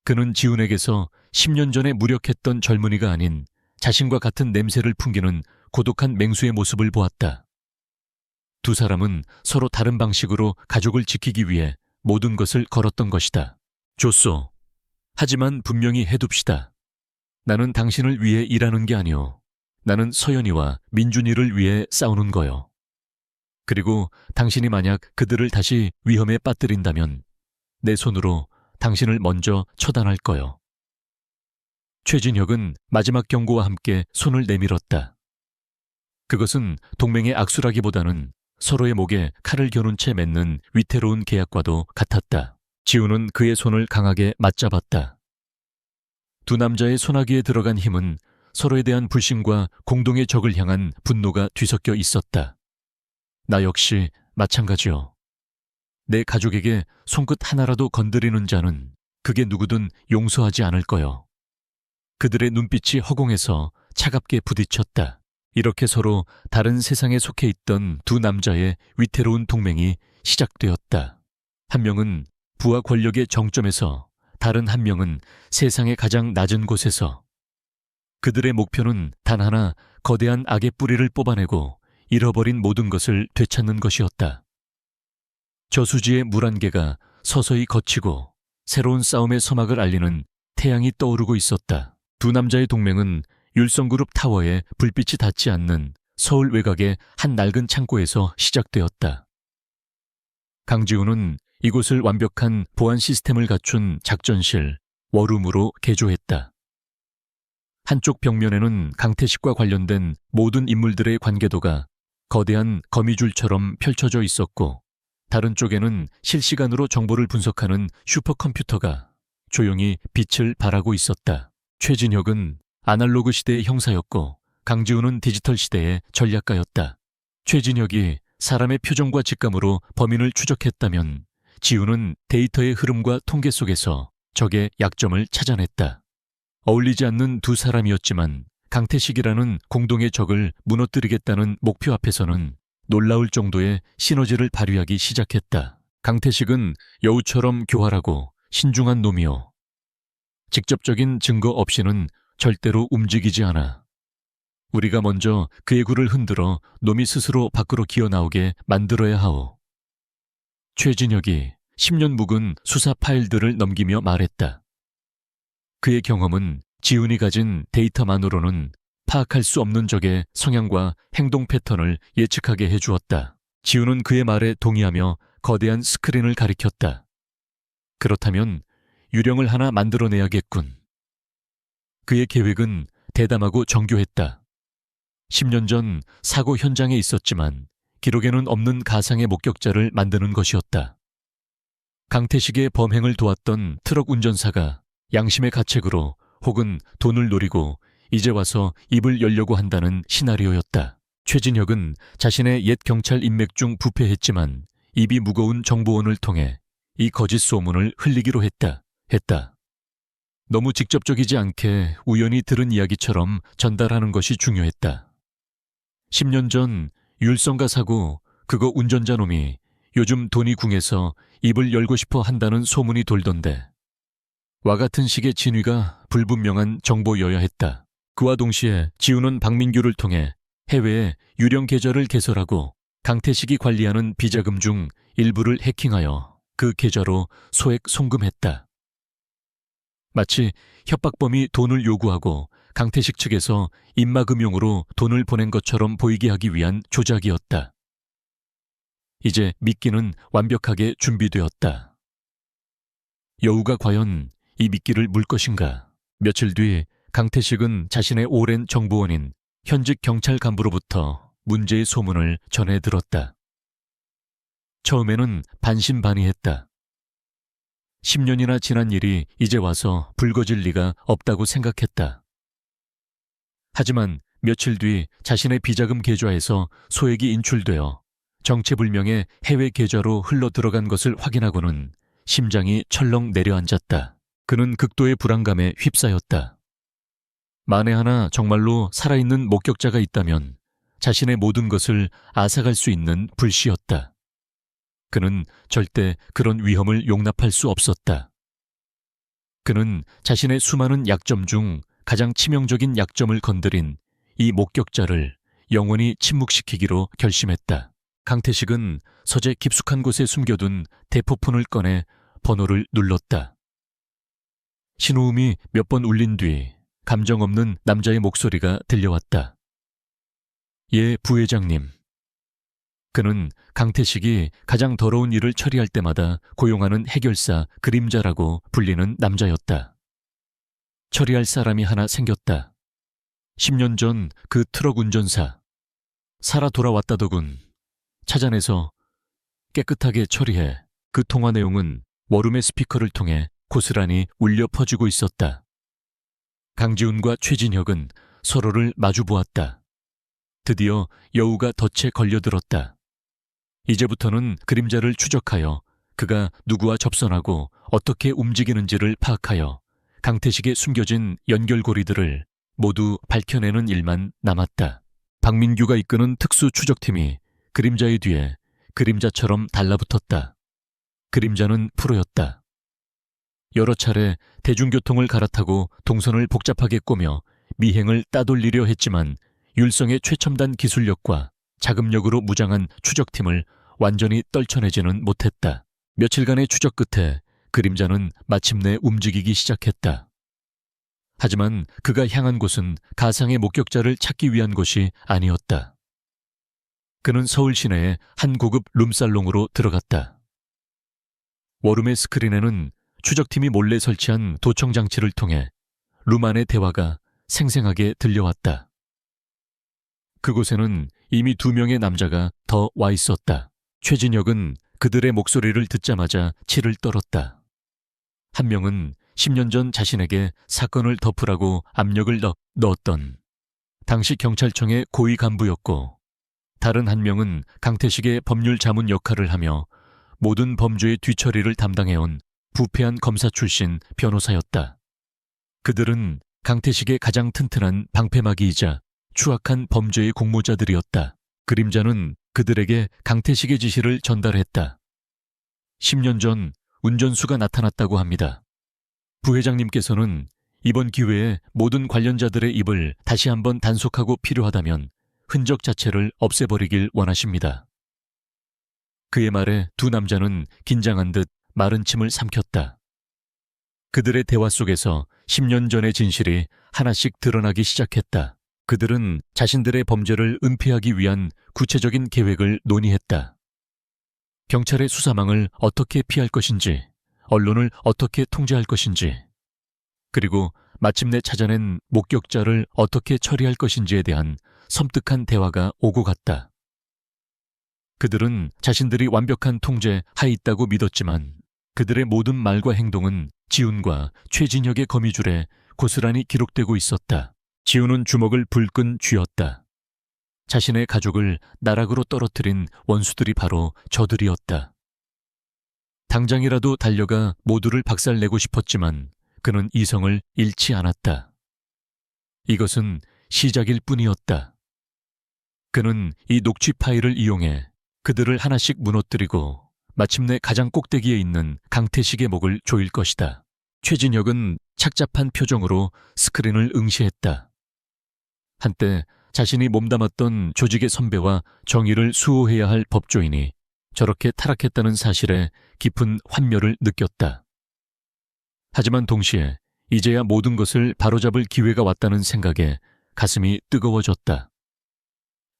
그는 지훈에게서 10년 전에 무력했던 젊은이가 아닌 자신과 같은 냄새를 풍기는 고독한 맹수의 모습을 보았다. 두 사람은 서로 다른 방식으로 가족을 지키기 위해 모든 것을 걸었던 것이다. 좋소. 하지만 분명히 해둡시다. 나는 당신을 위해 일하는 게 아니오. 나는 서연이와 민준이를 위해 싸우는 거요. 그리고 당신이 만약 그들을 다시 위험에 빠뜨린다면 내 손으로 당신을 먼저 처단할 거요. 최진혁은 마지막 경고와 함께 손을 내밀었다. 그것은 동맹의 악수라기보다는 서로의 목에 칼을 겨눈 채 맺는 위태로운 계약과도 같았다. 지훈은 그의 손을 강하게 맞잡았다. 두 남자의 소나기에 들어간 힘은 서로에 대한 불신과 공동의 적을 향한 분노가 뒤섞여 있었다. 나 역시 마찬가지요. 내 가족에게 손끝 하나라도 건드리는 자는 그게 누구든 용서하지 않을 거요. 그들의 눈빛이 허공에서 차갑게 부딪혔다. 이렇게 서로 다른 세상에 속해 있던 두 남자의 위태로운 동맹이 시작되었다. 한 명은 부와 권력의 정점에서, 다른 한 명은 세상의 가장 낮은 곳에서. 그들의 목표는 단 하나, 거대한 악의 뿌리를 뽑아내고 잃어버린 모든 것을 되찾는 것이었다. 저수지의 물 한 개가 서서히 걷히고 새로운 싸움의 서막을 알리는 태양이 떠오르고 있었다. 두 남자의 동맹은 율성그룹 타워에 불빛이 닿지 않는 서울 외곽의 한 낡은 창고에서 시작되었다. 강지훈은 이곳을 완벽한 보안 시스템을 갖춘 작전실, 워룸으로 개조했다. 한쪽 벽면에는 강태식과 관련된 모든 인물들의 관계도가 거대한 거미줄처럼 펼쳐져 있었고, 다른 쪽에는 실시간으로 정보를 분석하는 슈퍼컴퓨터가 조용히 빛을 발하고 있었다. 최진혁은 아날로그 시대의 형사였고 강지훈은 디지털 시대의 전략가였다. 최진혁이 사람의 표정과 직감으로 범인을 추적했다면 지훈은 데이터의 흐름과 통계 속에서 적의 약점을 찾아냈다. 어울리지 않는 두 사람이었지만 강태식이라는 공동의 적을 무너뜨리겠다는 목표 앞에서는 놀라울 정도의 시너지를 발휘하기 시작했다. 강태식은 여우처럼 교활하고 신중한 놈이요. 직접적인 증거 없이는 절대로 움직이지 않아. 우리가 먼저 그의 굴을 흔들어 놈이 스스로 밖으로 기어나오게 만들어야 하오. 최진혁이 10년 묵은 수사 파일들을 넘기며 말했다. 그의 경험은 지훈이 가진 데이터만으로는 파악할 수 없는 적의 성향과 행동 패턴을 예측하게 해주었다. 지훈은 그의 말에 동의하며 거대한 스크린을 가리켰다. 그렇다면 유령을 하나 만들어내야겠군. 그의 계획은 대담하고 정교했다. 10년 전 사고 현장에 있었지만 기록에는 없는 가상의 목격자를 만드는 것이었다. 강태식의 범행을 도왔던 트럭 운전사가 양심의 가책으로 혹은 돈을 노리고 이제 와서 입을 열려고 한다는 시나리오였다. 최진혁은 자신의 옛 경찰 인맥 중 부패했지만 입이 무거운 정보원을 통해 이 거짓 소문을 흘리기로 했다. 너무 직접적이지 않게 우연히 들은 이야기처럼 전달하는 것이 중요했다. 10년 전 율성가 사고 그거 운전자 놈이 요즘 돈이 궁해서 입을 열고 싶어 한다는 소문이 돌던데 와 같은 식의 진위가 불분명한 정보여야 했다. 그와 동시에 지훈은 박민규를 통해 해외에 유령 계좌를 개설하고 강태식이 관리하는 비자금 중 일부를 해킹하여 그 계좌로 소액 송금했다. 마치 협박범이 돈을 요구하고 강태식 측에서 입막음용으로 돈을 보낸 것처럼 보이게 하기 위한 조작이었다. 이제 미끼는 완벽하게 준비되었다. 여우가 과연 이 미끼를 물 것인가? 며칠 뒤 강태식은 자신의 오랜 정보원인 현직 경찰 간부로부터 문제의 소문을 전해 들었다. 처음에는 반신반의했다. 10년이나 지난 일이 이제 와서 불거질 리가 없다고 생각했다. 하지만 며칠 뒤 자신의 비자금 계좌에서 소액이 인출되어 정체불명의 해외 계좌로 흘러 들어간 것을 확인하고는 심장이 철렁 내려앉았다. 그는 극도의 불안감에 휩싸였다. 만에 하나 정말로 살아있는 목격자가 있다면 자신의 모든 것을 앗아갈 수 있는 불씨였다. 그는 절대 그런 위험을 용납할 수 없었다. 그는 자신의 수많은 약점 중 가장 치명적인 약점을 건드린 이 목격자를 영원히 침묵시키기로 결심했다. 강태식은 서재 깊숙한 곳에 숨겨둔 대포폰을 꺼내 번호를 눌렀다. 신호음이 몇 번 울린 뒤 감정 없는 남자의 목소리가 들려왔다. 예, 부회장님. 그는 강태식이 가장 더러운 일을 처리할 때마다 고용하는 해결사 그림자라고 불리는 남자였다. 처리할 사람이 하나 생겼다. 10년 전 그 트럭 운전사. 살아 돌아왔다더군. 찾아내서 깨끗하게 처리해. 그 통화 내용은 워룸의 스피커를 통해 고스란히 울려 퍼지고 있었다. 강지훈과 최진혁은 서로를 마주보았다. 드디어 여우가 덫에 걸려들었다. 이제부터는 그림자를 추적하여 그가 누구와 접선하고 어떻게 움직이는지를 파악하여 강태식에 숨겨진 연결고리들을 모두 밝혀내는 일만 남았다. 박민규가 이끄는 특수추적팀이 그림자의 뒤에 그림자처럼 달라붙었다. 그림자는 프로였다. 여러 차례 대중교통을 갈아타고 동선을 복잡하게 꼬며 미행을 따돌리려 했지만 율성의 최첨단 기술력과 자금력으로 무장한 추적팀을 완전히 떨쳐내지는 못했다. 며칠간의 추적 끝에 그림자는 마침내 움직이기 시작했다. 하지만 그가 향한 곳은 가상의 목격자를 찾기 위한 곳이 아니었다. 그는 서울 시내의 한 고급 룸살롱으로 들어갔다. 워룸의 스크린에는 추적팀이 몰래 설치한 도청 장치를 통해 룸 안의 대화가 생생하게 들려왔다. 그곳에는 이미 2명의 남자가 더 와 있었다. 최진혁은 그들의 목소리를 듣자마자 치를 떨었다. 한 명은 10년 전 자신에게 사건을 덮으라고 압력을 넣었던 당시 경찰청의 고위 간부였고, 다른 한 명은 강태식의 법률 자문 역할을 하며 모든 범죄의 뒤처리를 담당해온 부패한 검사 출신 변호사였다. 그들은 강태식의 가장 튼튼한 방패막이이자 추악한 범죄의 공모자들이었다. 그림자는 그들에게 강태식의 지시를 전달했다. 10년 전 운전수가 나타났다고 합니다. 부회장님께서는 이번 기회에 모든 관련자들의 입을 다시 한번 단속하고 필요하다면 흔적 자체를 없애버리길 원하십니다. 그의 말에 두 남자는 긴장한 듯 마른 침을 삼켰다. 그들의 대화 속에서 10년 전의 진실이 하나씩 드러나기 시작했다. 그들은 자신들의 범죄를 은폐하기 위한 구체적인 계획을 논의했다. 경찰의 수사망을 어떻게 피할 것인지, 언론을 어떻게 통제할 것인지, 그리고 마침내 찾아낸 목격자를 어떻게 처리할 것인지에 대한 섬뜩한 대화가 오고 갔다. 그들은 자신들이 완벽한 통제 하에 있다고 믿었지만 그들의 모든 말과 행동은 지훈과 최진혁의 거미줄에 고스란히 기록되고 있었다. 지훈은 주먹을 불끈 쥐었다. 자신의 가족을 나락으로 떨어뜨린 원수들이 바로 저들이었다. 당장이라도 달려가 모두를 박살내고 싶었지만 그는 이성을 잃지 않았다. 이것은 시작일 뿐이었다. 그는 이 녹취 파일을 이용해 그들을 하나씩 무너뜨리고 마침내 가장 꼭대기에 있는 강태식의 목을 조일 것이다. 최진혁은 착잡한 표정으로 스크린을 응시했다. 한때 자신이 몸담았던 조직의 선배와 정의를 수호해야 할 법조인이 저렇게 타락했다는 사실에 깊은 환멸을 느꼈다. 하지만 동시에 이제야 모든 것을 바로잡을 기회가 왔다는 생각에 가슴이 뜨거워졌다.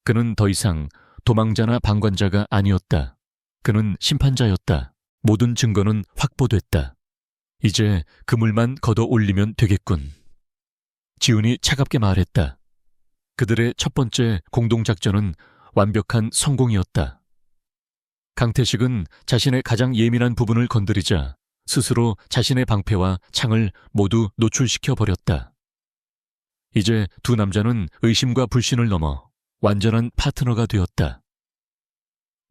그는 더 이상 도망자나 방관자가 아니었다. 그는 심판자였다. 모든 증거는 확보됐다. 이제 그물만 걷어 올리면 되겠군. 지훈이 차갑게 말했다. 그들의 첫 번째 공동작전은 완벽한 성공이었다. 강태식은 자신의 가장 예민한 부분을 건드리자 스스로 자신의 방패와 창을 모두 노출시켜버렸다. 이제 두 남자는 의심과 불신을 넘어 완전한 파트너가 되었다.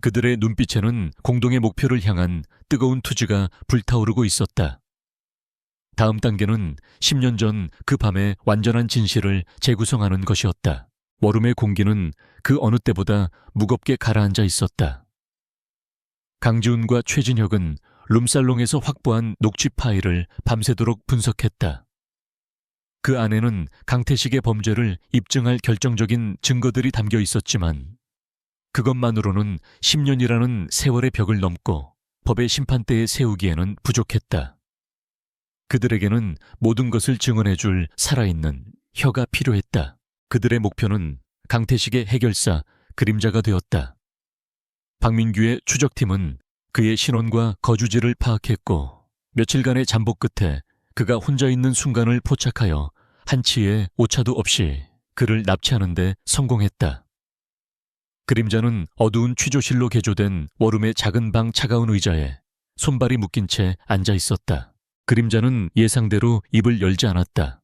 그들의 눈빛에는 공동의 목표를 향한 뜨거운 투지가 불타오르고 있었다. 다음 단계는 10년 전 그 밤의 완전한 진실을 재구성하는 것이었다. 워룸의 공기는 그 어느 때보다 무겁게 가라앉아 있었다. 강지훈과 최진혁은 룸살롱에서 확보한 녹취 파일을 밤새도록 분석했다. 그 안에는 강태식의 범죄를 입증할 결정적인 증거들이 담겨 있었지만 그것만으로는 10년이라는 세월의 벽을 넘고 법의 심판대에 세우기에는 부족했다. 그들에게는 모든 것을 증언해줄 살아있는 혀가 필요했다. 그들의 목표는 강태식의 해결사 그림자가 되었다. 박민규의 추적팀은 그의 신원과 거주지를 파악했고 며칠간의 잠복 끝에 그가 혼자 있는 순간을 포착하여 한치의 오차도 없이 그를 납치하는 데 성공했다. 그림자는 어두운 취조실로 개조된 워룸의 작은 방 차가운 의자에 손발이 묶인 채 앉아 있었다. 그림자는 예상대로 입을 열지 않았다.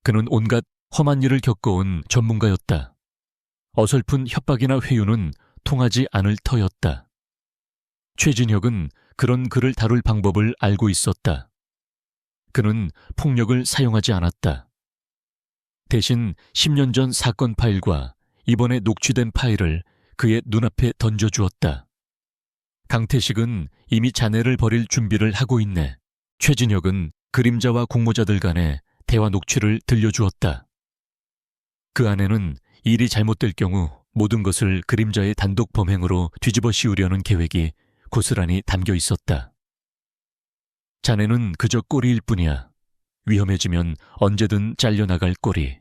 그는 온갖 험한 일을 겪어온 전문가였다. 어설픈 협박이나 회유는 통하지 않을 터였다. 최진혁은 그런 그를 다룰 방법을 알고 있었다. 그는 폭력을 사용하지 않았다. 대신 10년 전 사건 파일과 이번에 녹취된 파일을 그의 눈앞에 던져주었다. 강태식은 이미 자네를 버릴 준비를 하고 있네. 최진혁은 그림자와 공모자들 간의 대화 녹취를 들려주었다. 그 안에는 일이 잘못될 경우 모든 것을 그림자의 단독 범행으로 뒤집어 씌우려는 계획이 고스란히 담겨 있었다. 자네는 그저 꼬리일 뿐이야. 위험해지면 언제든 잘려나갈 꼬리.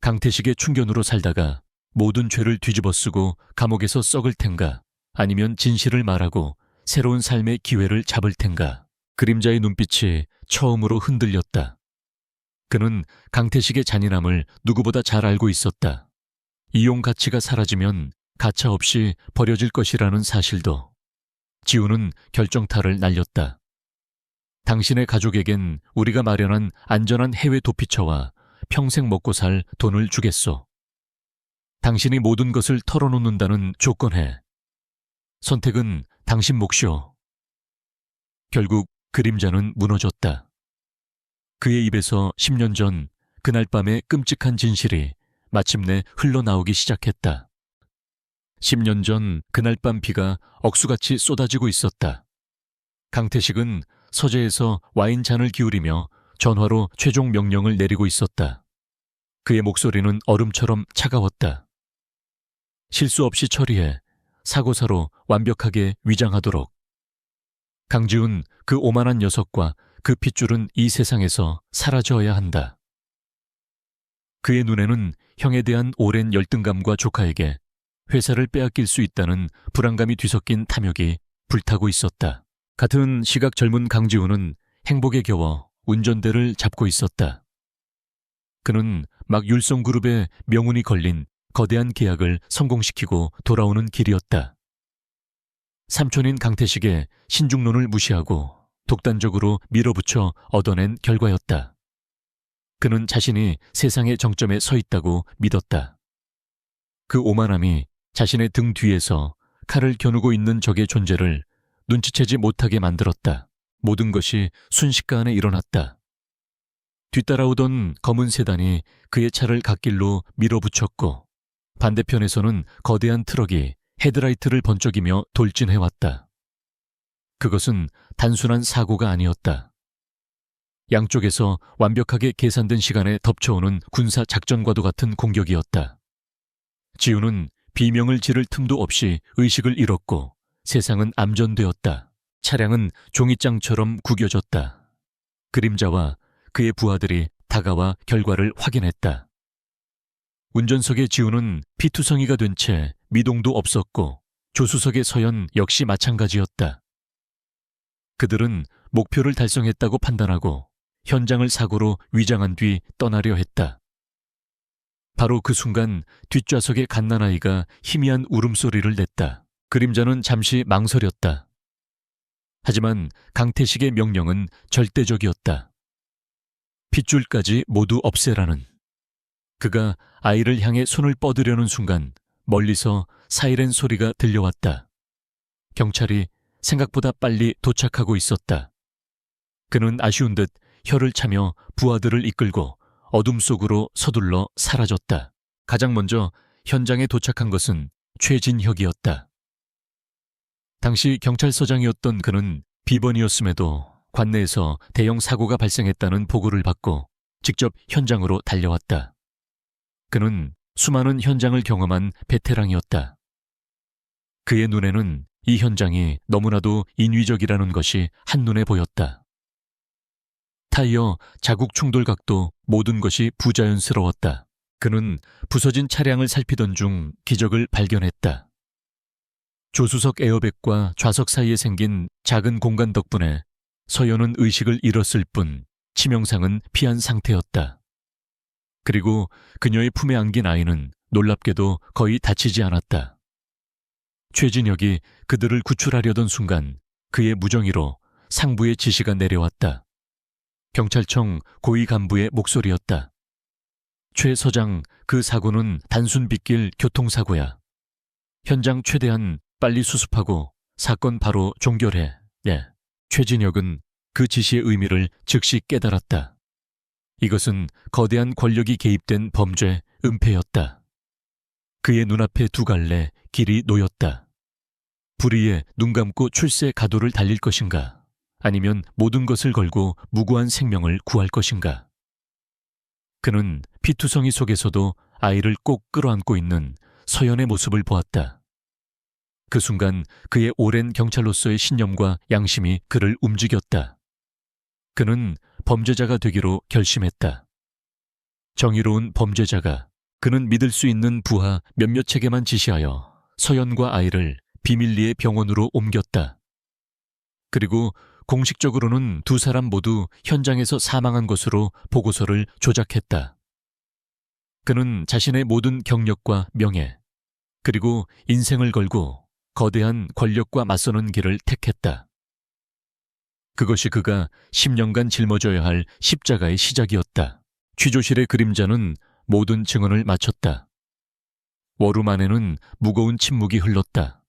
강태식의 충견으로 살다가 모든 죄를 뒤집어 쓰고 감옥에서 썩을 텐가, 아니면 진실을 말하고 새로운 삶의 기회를 잡을 텐가. 그림자의 눈빛이 처음으로 흔들렸다. 그는 강태식의 잔인함을 누구보다 잘 알고 있었다. 이용 가치가 사라지면 가차없이 버려질 것이라는 사실도. 지훈은 결정타를 날렸다. 당신의 가족에겐 우리가 마련한 안전한 해외 도피처와 평생 먹고 살 돈을 주겠소. 당신이 모든 것을 털어놓는다는 조건에. 선택은 당신 몫이오. 결국 그림자는 무너졌다. 그의 입에서 10년 전 그날 밤의 끔찍한 진실이 마침내 흘러나오기 시작했다. 10년 전 그날 밤 비가 억수같이 쏟아지고 있었다. 강태식은 서재에서 와인잔을 기울이며 전화로 최종 명령을 내리고 있었다. 그의 목소리는 얼음처럼 차가웠다. 실수 없이 처리해 사고사로 완벽하게 위장하도록. 강지훈, 그 오만한 녀석과 그 핏줄은 이 세상에서 사라져야 한다. 그의 눈에는 형에 대한 오랜 열등감과 조카에게 회사를 빼앗길 수 있다는 불안감이 뒤섞인 탐욕이 불타고 있었다. 같은 시각 젊은 강지훈은 행복에 겨워 운전대를 잡고 있었다. 그는 막 율성그룹의 명운이 걸린 거대한 계약을 성공시키고 돌아오는 길이었다. 삼촌인 강태식의 신중론을 무시하고 독단적으로 밀어붙여 얻어낸 결과였다. 그는 자신이 세상의 정점에 서 있다고 믿었다. 그 오만함이 자신의 등 뒤에서 칼을 겨누고 있는 적의 존재를 눈치채지 못하게 만들었다. 모든 것이 순식간에 일어났다. 뒤따라오던 검은 세단이 그의 차를 갓길로 밀어붙였고 반대편에서는 거대한 트럭이 헤드라이트를 번쩍이며 돌진해왔다. 그것은 단순한 사고가 아니었다. 양쪽에서 완벽하게 계산된 시간에 덮쳐오는 군사 작전과도 같은 공격이었다. 지우는 비명을 지를 틈도 없이 의식을 잃었고 세상은 암전되었다. 차량은 종이장처럼 구겨졌다. 그림자와 그의 부하들이 다가와 결과를 확인했다. 운전석의 지우는 피투성이가 된 채 미동도 없었고 조수석의 서연 역시 마찬가지였다. 그들은 목표를 달성했다고 판단하고 현장을 사고로 위장한 뒤 떠나려 했다. 바로 그 순간 뒷좌석의 갓난아이가 희미한 울음소리를 냈다. 그림자는 잠시 망설였다. 하지만 강태식의 명령은 절대적이었다. 핏줄까지 모두 없애라는. 그가 아이를 향해 손을 뻗으려는 순간 멀리서 사이렌 소리가 들려왔다. 경찰이 생각보다 빨리 도착하고 있었다. 그는 아쉬운 듯 혀를 차며 부하들을 이끌고 어둠 속으로 서둘러 사라졌다. 가장 먼저 현장에 도착한 것은 최진혁이었다. 당시 경찰서장이었던 그는 비번이었음에도 관내에서 대형 사고가 발생했다는 보고를 받고 직접 현장으로 달려왔다. 그는 수많은 현장을 경험한 베테랑이었다. 그의 눈에는 이 현장이 너무나도 인위적이라는 것이 한눈에 보였다. 타이어 자국 충돌각도 모든 것이 부자연스러웠다. 그는 부서진 차량을 살피던 중 기적을 발견했다. 조수석 에어백과 좌석 사이에 생긴 작은 공간 덕분에 서연은 의식을 잃었을 뿐 치명상은 피한 상태였다. 그리고 그녀의 품에 안긴 아이는 놀랍게도 거의 다치지 않았다. 최진혁이 그들을 구출하려던 순간 그의 무정의로 상부의 지시가 내려왔다. 경찰청 고위 간부의 목소리였다. 최 서장, 그 사고는 단순 빗길 교통사고야. 현장 최대한 빨리 수습하고 사건 바로 종결해. 예. 최진혁은 그 지시의 의미를 즉시 깨달았다. 이것은 거대한 권력이 개입된 범죄, 은폐였다. 그의 눈앞에 두 갈래 길이 놓였다. 불의에 눈 감고 출세 가도를 달릴 것인가? 아니면 모든 것을 걸고 무고한 생명을 구할 것인가? 그는 피투성이 속에서도 아이를 꼭 끌어안고 있는 서연의 모습을 보았다. 그 순간 그의 오랜 경찰로서의 신념과 양심이 그를 움직였다. 그는 범죄자가 되기로 결심했다. 정의로운 범죄자가. 그는 믿을 수 있는 부하 몇몇에게만 지시하여 서연과 아이를 비밀리에 병원으로 옮겼다. 그리고 공식적으로는 두 사람 모두 현장에서 사망한 것으로 보고서를 조작했다. 그는 자신의 모든 경력과 명예, 그리고 인생을 걸고 거대한 권력과 맞서는 길을 택했다. 그것이 그가 10년간 짊어져야 할 십자가의 시작이었다. 취조실의 그림자는 모든 증언을 마쳤다. 워룸 안에는 무거운 침묵이 흘렀다.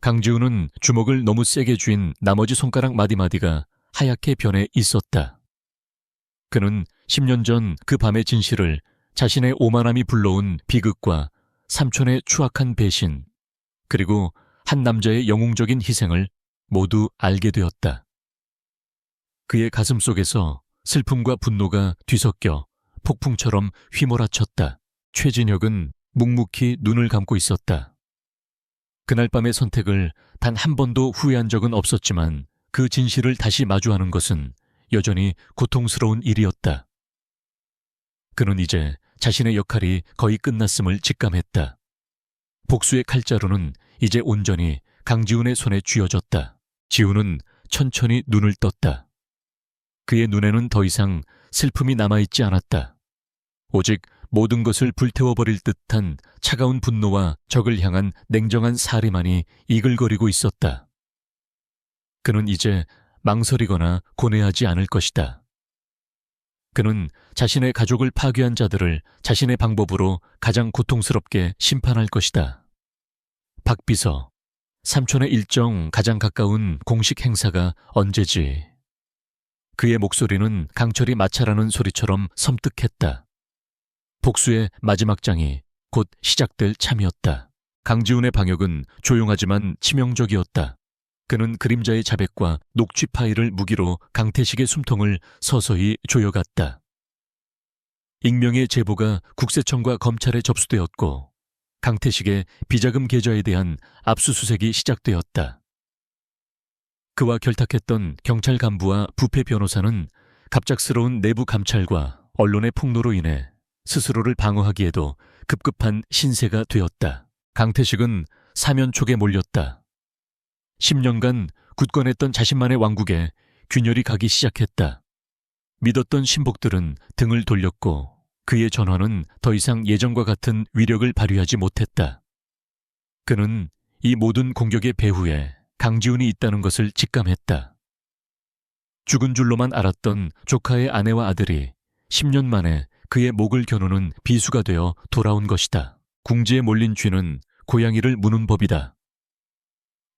강지훈은 주먹을 너무 세게 쥔 나머지 손가락 마디마디가 하얗게 변해 있었다. 그는 10년 전 그 밤의 진실을 자신의 오만함이 불러온 비극과 삼촌의 추악한 배신, 그리고 한 남자의 영웅적인 희생을 모두 알게 되었다. 그의 가슴 속에서 슬픔과 분노가 뒤섞여 폭풍처럼 휘몰아쳤다. 최진혁은 묵묵히 눈을 감고 있었다. 그날 밤의 선택을 단 한 번도 후회한 적은 없었지만 그 진실을 다시 마주하는 것은 여전히 고통스러운 일이었다. 그는 이제 자신의 역할이 거의 끝났음을 직감했다. 복수의 칼자루는 이제 온전히 강지훈의 손에 쥐어졌다. 지훈은 천천히 눈을 떴다. 그의 눈에는 더 이상 슬픔이 남아있지 않았다. 오직 모든 것을 불태워버릴 듯한 차가운 분노와 적을 향한 냉정한 사리만이 이글거리고 있었다. 그는 이제 망설이거나 고뇌하지 않을 것이다. 그는 자신의 가족을 파괴한 자들을 자신의 방법으로 가장 고통스럽게 심판할 것이다. 박비서, 삼촌의 일정 가장 가까운 공식 행사가 언제지? 그의 목소리는 강철이 마찰하는 소리처럼 섬뜩했다. 복수의 마지막 장이 곧 시작될 참이었다. 강지훈의 방역은 조용하지만 치명적이었다. 그는 그림자의 자백과 녹취 파일을 무기로 강태식의 숨통을 서서히 조여갔다. 익명의 제보가 국세청과 검찰에 접수되었고 강태식의 비자금 계좌에 대한 압수수색이 시작되었다. 그와 결탁했던 경찰 간부와 부패 변호사는 갑작스러운 내부 감찰과 언론의 폭로로 인해 스스로를 방어하기에도 급급한 신세가 되었다. 강태식은 사면촉에 몰렸다. 10년간 굳건했던 자신만의 왕국에 균열이 가기 시작했다. 믿었던 신복들은 등을 돌렸고 그의 전화는 더 이상 예전과 같은 위력을 발휘하지 못했다. 그는 이 모든 공격의 배후에 강지훈이 있다는 것을 직감했다. 죽은 줄로만 알았던 조카의 아내와 아들이 10년 만에 그의 목을 겨누는 비수가 되어 돌아온 것이다. 궁지에 몰린 쥐는 고양이를 무는 법이다.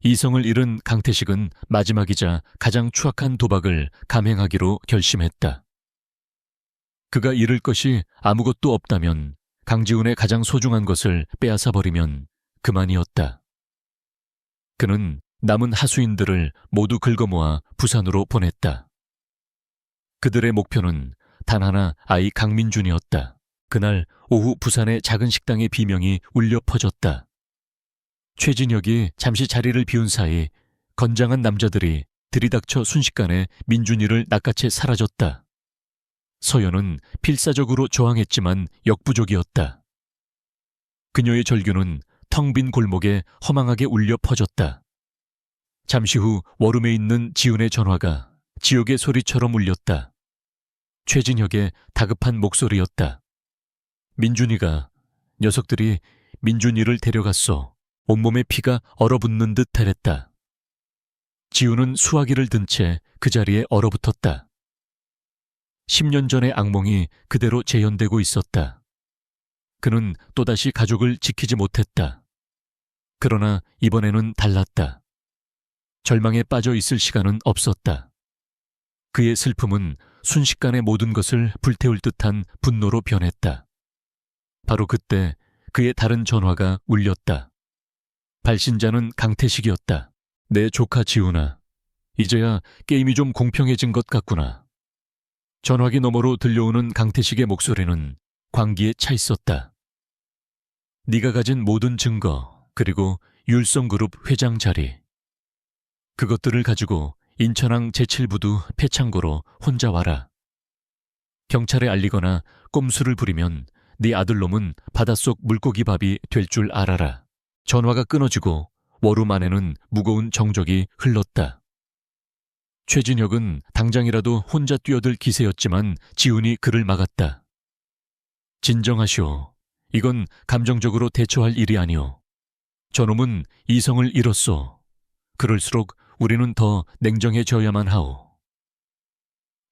이성을 잃은 강태식은 마지막이자 가장 추악한 도박을 감행하기로 결심했다. 그가 잃을 것이 아무것도 없다면 강지훈의 가장 소중한 것을 빼앗아버리면 그만이었다. 그는 남은 하수인들을 모두 긁어모아 부산으로 보냈다. 그들의 목표는 단 하나 아이 강민준이었다. 그날 오후 부산의 작은 식당의 비명이 울려 퍼졌다. 최진혁이 잠시 자리를 비운 사이 건장한 남자들이 들이닥쳐 순식간에 민준이를 낚아채 사라졌다. 서연은 필사적으로 저항했지만 역부족이었다. 그녀의 절규는 텅 빈 골목에 허망하게 울려 퍼졌다. 잠시 후 워룸에 있는 지훈의 전화가 지옥의 소리처럼 울렸다. 최진혁의 다급한 목소리였다. 민준이가, 녀석들이 민준이를 데려갔어. 온몸에 피가 얼어붙는 듯 해랬다. 지훈은 수화기를 든 채 그 자리에 얼어붙었다. 10년 전의 악몽이 그대로 재현되고 있었다. 그는 또다시 가족을 지키지 못했다. 그러나 이번에는 달랐다. 절망에 빠져 있을 시간은 없었다. 그의 슬픔은 순식간에 모든 것을 불태울 듯한 분노로 변했다. 바로 그때 그의 다른 전화가 울렸다. 발신자는 강태식이었다. 내 조카 지훈아, 이제야 게임이 좀 공평해진 것 같구나. 전화기 너머로 들려오는 강태식의 목소리는 광기에 차 있었다. 네가 가진 모든 증거, 그리고 율성그룹 회장 자리, 그것들을 가지고 인천항 제7부두 폐창고로 혼자 와라. 경찰에 알리거나 꼼수를 부리면 네 아들놈은 바닷속 물고기밥이 될 줄 알아라. 전화가 끊어지고 워룸 안에는 무거운 정적이 흘렀다. 최진혁은 당장이라도 혼자 뛰어들 기세였지만 지훈이 그를 막았다. 진정하시오. 이건 감정적으로 대처할 일이 아니오. 저놈은 이성을 잃었소. 그럴수록 우리는 더 냉정해져야만 하오.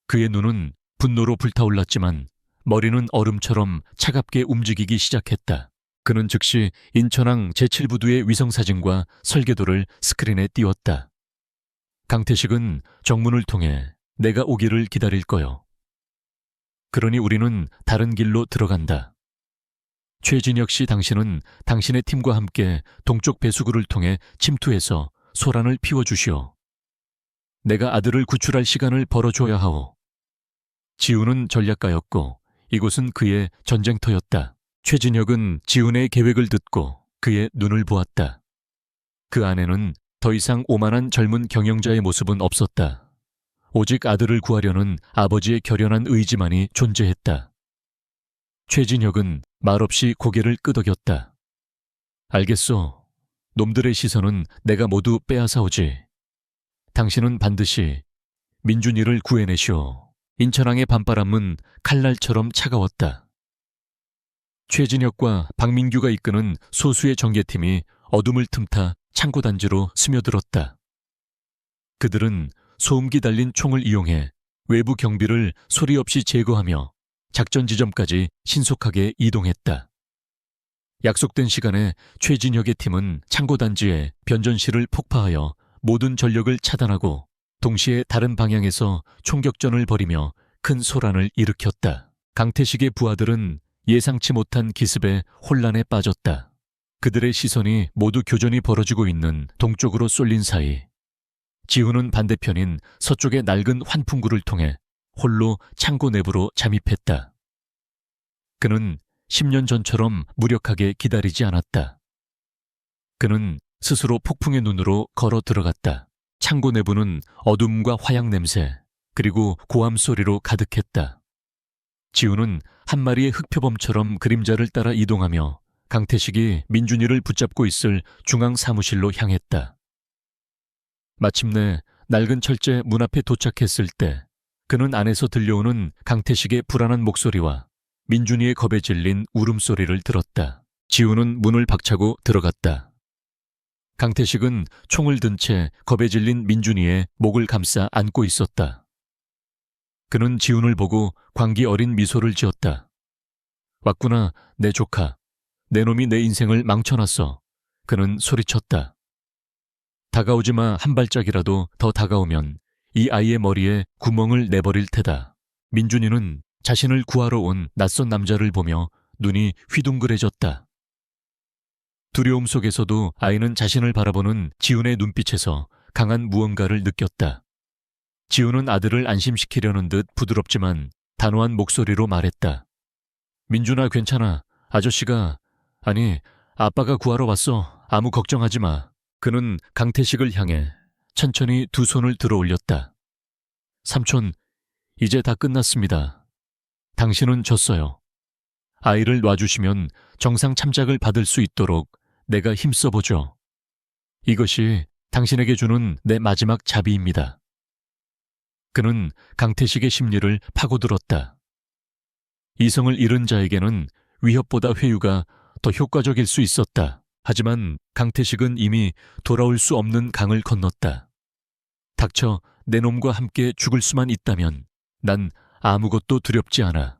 그의 눈은 분노로 불타올랐지만 머리는 얼음처럼 차갑게 움직이기 시작했다. 그는 즉시 인천항 제7부두의 위성사진과 설계도를 스크린에 띄웠다. 강태식은 정문을 통해 내가 오기를 기다릴 거요. 그러니 우리는 다른 길로 들어간다. 최진혁 씨, 당신은 당신의 팀과 함께 동쪽 배수구를 통해 침투해서 소란을 피워주시오. 내가 아들을 구출할 시간을 벌어줘야 하오. 지훈은 전략가였고 이곳은 그의 전쟁터였다. 최진혁은 지훈의 계획을 듣고 그의 눈을 보았다. 그 안에는 더 이상 오만한 젊은 경영자의 모습은 없었다. 오직 아들을 구하려는 아버지의 결연한 의지만이 존재했다. 최진혁은 말없이 고개를 끄덕였다. 알겠소. 놈들의 시선은 내가 모두 빼앗아오지. 당신은 반드시 민준이를 구해내시오. 인천항의 밤바람은 칼날처럼 차가웠다. 최진혁과 박민규가 이끄는 소수의 정예팀이 어둠을 틈타 창고단지로 스며들었다. 그들은 소음기 달린 총을 이용해 외부 경비를 소리 없이 제거하며 작전 지점까지 신속하게 이동했다. 약속된 시간에 최진혁의 팀은 창고단지에 변전실을 폭파하여 모든 전력을 차단하고 동시에 다른 방향에서 총격전을 벌이며 큰 소란을 일으켰다. 강태식의 부하들은 예상치 못한 기습에 혼란에 빠졌다. 그들의 시선이 모두 교전이 벌어지고 있는 동쪽으로 쏠린 사이 지훈은 반대편인 서쪽의 낡은 환풍구를 통해 홀로 창고 내부로 잠입했다. 그는 10년 전처럼 무력하게 기다리지 않았다. 그는 스스로 폭풍의 눈으로 걸어 들어갔다. 창고 내부는 어둠과 화약 냄새 그리고 고함 소리로 가득했다. 지훈은 한 마리의 흑표범처럼 그림자를 따라 이동하며 강태식이 민준이를 붙잡고 있을 중앙 사무실로 향했다. 마침내 낡은 철제 문 앞에 도착했을 때 그는 안에서 들려오는 강태식의 불안한 목소리와 민준이의 겁에 질린 울음소리를 들었다. 지훈은 문을 박차고 들어갔다. 강태식은 총을 든 채 겁에 질린 민준이의 목을 감싸 안고 있었다. 그는 지훈을 보고 광기 어린 미소를 지었다. 왔구나, 내 조카. 내 놈이 내 인생을 망쳐놨어. 그는 소리쳤다. 다가오지 마. 한 발짝이라도 더 다가오면 이 아이의 머리에 구멍을 내버릴 테다. 민준이는 자신을 구하러 온 낯선 남자를 보며 눈이 휘둥그레졌다. 두려움 속에서도 아이는 자신을 바라보는 지훈의 눈빛에서 강한 무언가를 느꼈다. 지훈은 아들을 안심시키려는 듯 부드럽지만 단호한 목소리로 말했다. 민준아, 괜찮아. 아빠가 구하러 왔어. 아무 걱정하지 마. 그는 강태식을 향해 천천히 두 손을 들어 올렸다. 삼촌, 이제 다 끝났습니다. 당신은 졌어요. 아이를 놔주시면 정상 참작을 받을 수 있도록 내가 힘써보죠. 이것이 당신에게 주는 내 마지막 자비입니다. 그는 강태식의 심리를 파고들었다. 이성을 잃은 자에게는 위협보다 회유가 더 효과적일 수 있었다. 하지만 강태식은 이미 돌아올 수 없는 강을 건넜다. 닥쳐, 내 놈과 함께 죽을 수만 있다면 난 아무것도 두렵지 않아.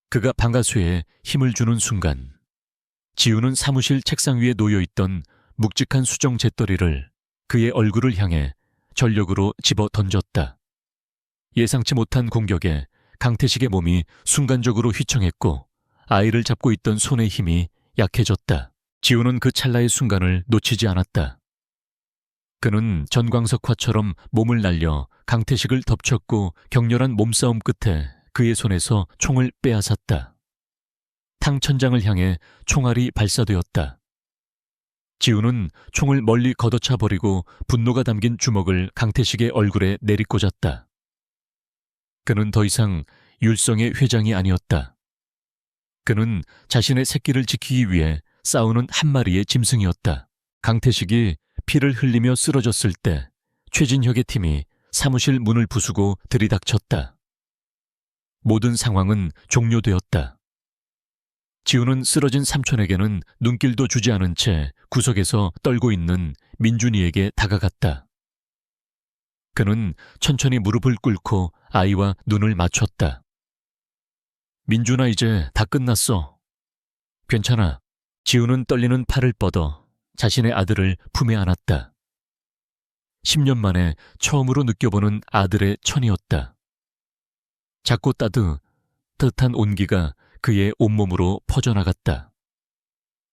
그가 방아쇠에 힘을 주는 순간 지훈은 사무실 책상 위에 놓여있던 묵직한 수정 잿더리를 그의 얼굴을 향해 전력으로 집어 던졌다. 예상치 못한 공격에 강태식의 몸이 순간적으로 휘청했고 아이를 잡고 있던 손의 힘이 약해졌다. 지훈은 그 찰나의 순간을 놓치지 않았다. 그는 전광석화처럼 몸을 날려 강태식을 덮쳤고 격렬한 몸싸움 끝에 그의 손에서 총을 빼앗았다. 탕천장을 향해 총알이 발사되었다. 지훈은 총을 멀리 걷어차 버리고 분노가 담긴 주먹을 강태식의 얼굴에 내리꽂았다. 그는 더 이상 율성의 회장이 아니었다. 그는 자신의 새끼를 지키기 위해 싸우는 한 마리의 짐승이었다. 강태식이 피를 흘리며 쓰러졌을 때 최진혁의 팀이 사무실 문을 부수고 들이닥쳤다. 모든 상황은 종료되었다. 지훈은 쓰러진 삼촌에게는 눈길도 주지 않은 채 구석에서 떨고 있는 민준이에게 다가갔다. 그는 천천히 무릎을 꿇고 아이와 눈을 맞췄다. 민준아, 이제 다 끝났어. 괜찮아. 지훈은 떨리는 팔을 뻗어 자신의 아들을 품에 안았다. 10년 만에 처음으로 느껴보는 아들의 천이었다. 작고 따뜻한 온기가 그의 온몸으로 퍼져나갔다.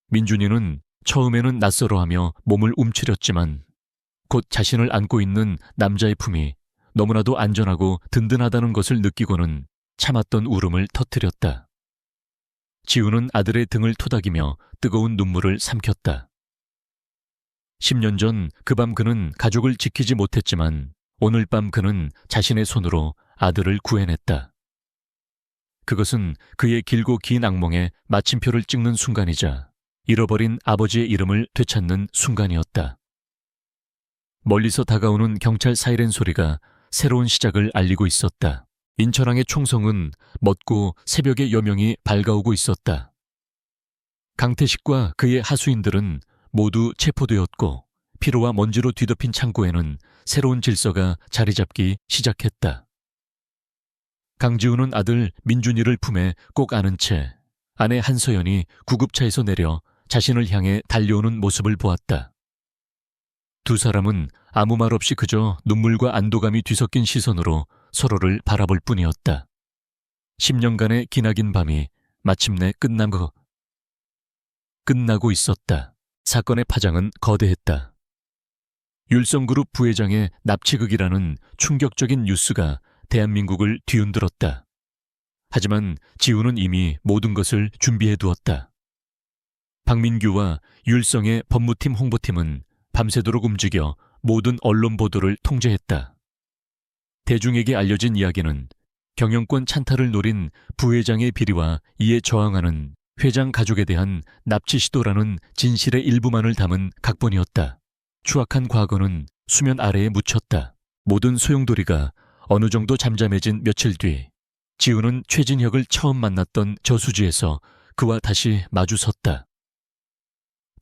민준이는 처음에는 낯설어하며 몸을 움츠렸지만 곧 자신을 안고 있는 남자의 품이 너무나도 안전하고 든든하다는 것을 느끼고는 참았던 울음을 터뜨렸다. 지우는 아들의 등을 토닥이며 뜨거운 눈물을 삼켰다. 10년 전 그 밤 그는 가족을 지키지 못했지만 오늘 밤 그는 자신의 손으로 아들을 구해냈다. 그것은 그의 길고 긴 악몽에 마침표를 찍는 순간이자 잃어버린 아버지의 이름을 되찾는 순간이었다. 멀리서 다가오는 경찰 사이렌 소리가 새로운 시작을 알리고 있었다. 인천항의 총성은 멎고 새벽의 여명이 밝아오고 있었다. 강태식과 그의 하수인들은 모두 체포되었고 피로와 먼지로 뒤덮인 창고에는 새로운 질서가 자리 잡기 시작했다. 강지우는 아들 민준이를 품에 꼭 안은 채 아내 한서연이 구급차에서 내려 자신을 향해 달려오는 모습을 보았다. 두 사람은 아무 말 없이 그저 눈물과 안도감이 뒤섞인 시선으로 서로를 바라볼 뿐이었다. 10년간의 기나긴 밤이 마침내 끝나고 있었다. 사건의 파장은 거대했다. 율성그룹 부회장의 납치극이라는 충격적인 뉴스가 대한민국을 뒤흔들었다. 하지만 지우는 이미 모든 것을 준비해 두었다. 박민규와 율성의 법무팀 홍보팀은 밤새도록 움직여 모든 언론 보도를 통제했다. 대중에게 알려진 이야기는 경영권 찬탈을 노린 부회장의 비리와 이에 저항하는 회장 가족에 대한 납치 시도라는 진실의 일부만을 담은 각본이었다. 추악한 과거는 수면 아래에 묻혔다. 모든 소용돌이가 어느 정도 잠잠해진 며칠 뒤 지우는 최진혁을 처음 만났던 저수지에서 그와 다시 마주섰다.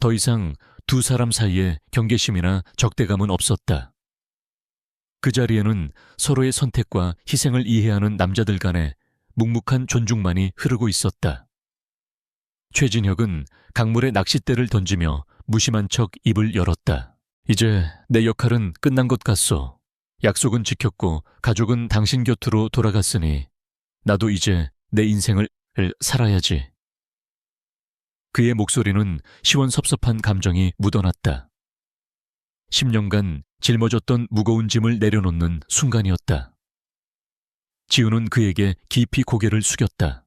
더 이상 두 사람 사이에 경계심이나 적대감은 없었다. 그 자리에는 서로의 선택과 희생을 이해하는 남자들 간의 묵묵한 존중만이 흐르고 있었다. 최진혁은 강물에 낚싯대를 던지며 무심한 척 입을 열었다. 이제 내 역할은 끝난 것 같소. 약속은 지켰고 가족은 당신 곁으로 돌아갔으니 나도 이제 내 인생을 살아야지. 그의 목소리는 시원섭섭한 감정이 묻어났다. 10년간 짊어졌던 무거운 짐을 내려놓는 순간이었다. 지우는 그에게 깊이 고개를 숙였다.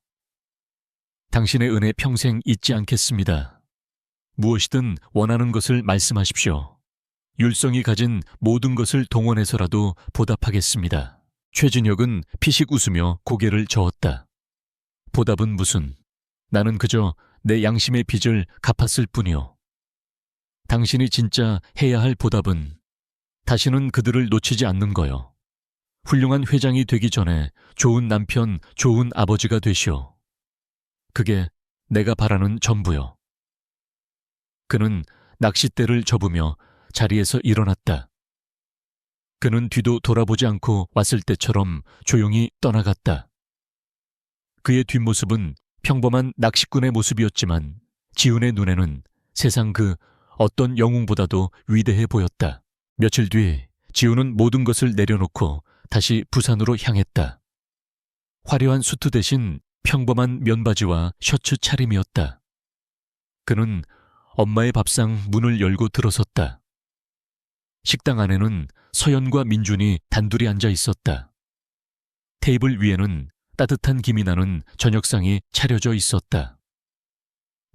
당신의 은혜 평생 잊지 않겠습니다. 무엇이든 원하는 것을 말씀하십시오. 율성이 가진 모든 것을 동원해서라도 보답하겠습니다. 최진혁은 피식 웃으며 고개를 저었다. 보답은 무슨? 나는 그저 내 양심의 빚을 갚았을 뿐이오. 당신이 진짜 해야 할 보답은 다시는 그들을 놓치지 않는 거요. 훌륭한 회장이 되기 전에 좋은 남편, 좋은 아버지가 되시오. 그게 내가 바라는 전부요. 그는 낚싯대를 접으며 자리에서 일어났다. 그는 뒤도 돌아보지 않고 왔을 때처럼 조용히 떠나갔다. 그의 뒷모습은 평범한 낚시꾼의 모습이었지만 지훈의 눈에는 세상 그 어떤 영웅보다도 위대해 보였다. 며칠 뒤 지훈은 모든 것을 내려놓고 다시 부산으로 향했다. 화려한 수트 대신 평범한 면바지와 셔츠 차림이었다. 그는 엄마의 밥상 문을 열고 들어섰다. 식당 안에는 서연과 민준이 단둘이 앉아 있었다. 테이블 위에는 따뜻한 김이 나는 저녁상이 차려져 있었다.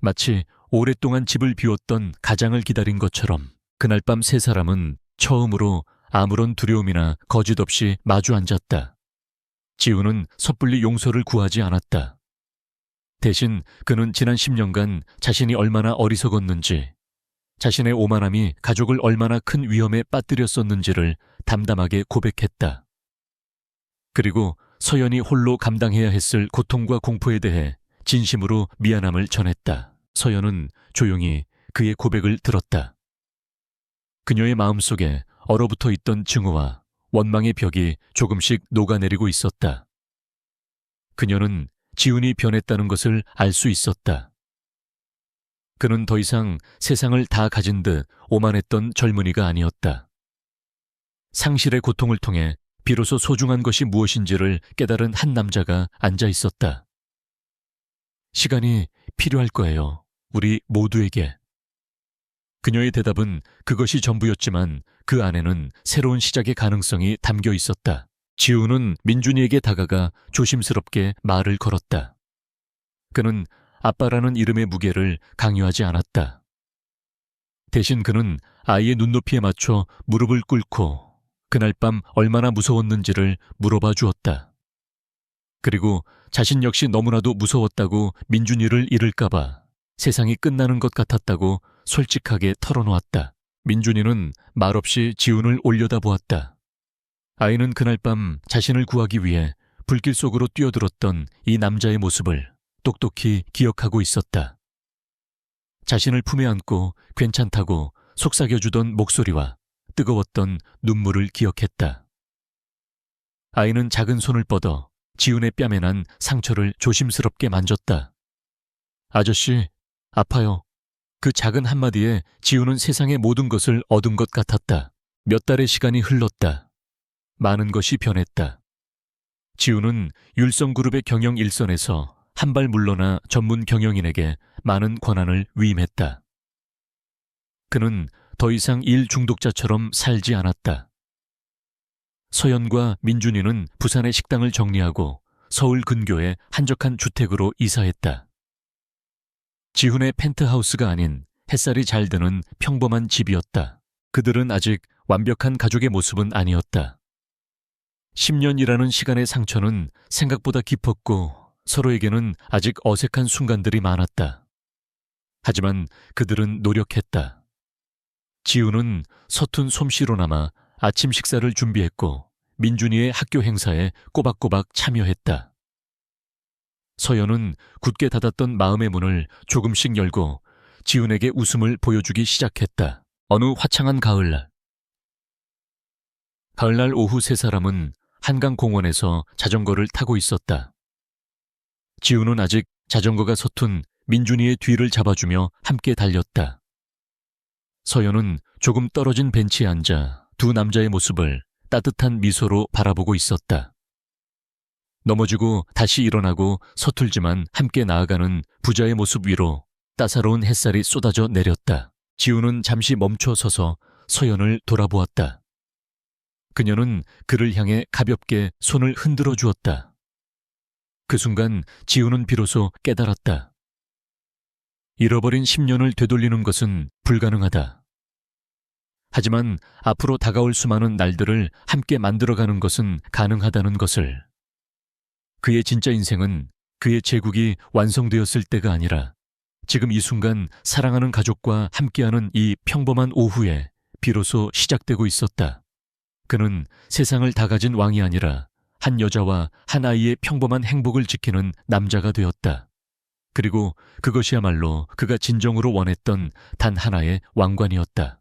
마치 오랫동안 집을 비웠던 가장을 기다린 것처럼 그날 밤 세 사람은 처음으로 아무런 두려움이나 거짓 없이 마주 앉았다. 지우는 섣불리 용서를 구하지 않았다. 대신 그는 지난 10년간 자신이 얼마나 어리석었는지, 자신의 오만함이 가족을 얼마나 큰 위험에 빠뜨렸었는지를 담담하게 고백했다. 그리고 서연이 홀로 감당해야 했을 고통과 공포에 대해 진심으로 미안함을 전했다. 서연은 조용히 그의 고백을 들었다. 그녀의 마음속에 얼어붙어 있던 증오와 원망의 벽이 조금씩 녹아내리고 있었다. 그녀는 지훈이 변했다는 것을 알 수 있었다. 그는 더 이상 세상을 다 가진 듯 오만했던 젊은이가 아니었다. 상실의 고통을 통해 비로소 소중한 것이 무엇인지를 깨달은 한 남자가 앉아 있었다. 시간이 필요할 거예요. 우리 모두에게. 그녀의 대답은 그것이 전부였지만 그 안에는 새로운 시작의 가능성이 담겨 있었다. 지우는 민준이에게 다가가 조심스럽게 말을 걸었다. 그는 아빠라는 이름의 무게를 강요하지 않았다. 대신 그는 아이의 눈높이에 맞춰 무릎을 꿇고 그날 밤 얼마나 무서웠는지를 물어봐 주었다. 그리고 자신 역시 너무나도 무서웠다고 민준이를 잃을까봐 세상이 끝나는 것 같았다고 솔직하게 털어놓았다. 민준이는 말없이 지훈을 올려다보았다. 아이는 그날 밤 자신을 구하기 위해 불길 속으로 뛰어들었던 이 남자의 모습을 똑똑히 기억하고 있었다. 자신을 품에 안고 괜찮다고 속삭여주던 목소리와 뜨거웠던 눈물을 기억했다. 아이는 작은 손을 뻗어 지훈의 뺨에 난 상처를 조심스럽게 만졌다. 아저씨, 아파요. 그 작은 한마디에 지훈은 세상의 모든 것을 얻은 것 같았다. 몇 달의 시간이 흘렀다. 많은 것이 변했다. 지훈은 율성그룹의 경영 일선에서 한 발 물러나 전문 경영인에게 많은 권한을 위임했다. 그는 더 이상 일 중독자처럼 살지 않았다. 서연과 민준이는 부산의 식당을 정리하고 서울 근교의 한적한 주택으로 이사했다. 지훈의 펜트하우스가 아닌 햇살이 잘 드는 평범한 집이었다. 그들은 아직 완벽한 가족의 모습은 아니었다. 10년이라는 시간의 상처는 생각보다 깊었고 서로에게는 아직 어색한 순간들이 많았다. 하지만 그들은 노력했다. 지훈은 서툰 솜씨로나마 아침 식사를 준비했고 민준이의 학교 행사에 꼬박꼬박 참여했다. 서연은 굳게 닫았던 마음의 문을 조금씩 열고 지훈에게 웃음을 보여주기 시작했다. 어느 화창한 가을날 오후 세 사람은 한강공원에서 자전거를 타고 있었다. 지훈은 아직 자전거가 서툰 민준이의 뒤를 잡아주며 함께 달렸다. 서연은 조금 떨어진 벤치에 앉아 두 남자의 모습을 따뜻한 미소로 바라보고 있었다. 넘어지고 다시 일어나고 서툴지만 함께 나아가는 부자의 모습 위로 따사로운 햇살이 쏟아져 내렸다. 지훈은 잠시 멈춰 서서 서연을 돌아보았다. 그녀는 그를 향해 가볍게 손을 흔들어 주었다. 그 순간 지훈은 비로소 깨달았다. 잃어버린 10년을 되돌리는 것은 불가능하다. 하지만 앞으로 다가올 수많은 날들을 함께 만들어가는 것은 가능하다는 것을. 그의 진짜 인생은 그의 제국이 완성되었을 때가 아니라 지금 이 순간 사랑하는 가족과 함께하는 이 평범한 오후에 비로소 시작되고 있었다. 그는 세상을 다 가진 왕이 아니라 한 여자와 한 아이의 평범한 행복을 지키는 남자가 되었다. 그리고 그것이야말로 그가 진정으로 원했던 단 하나의 왕관이었다.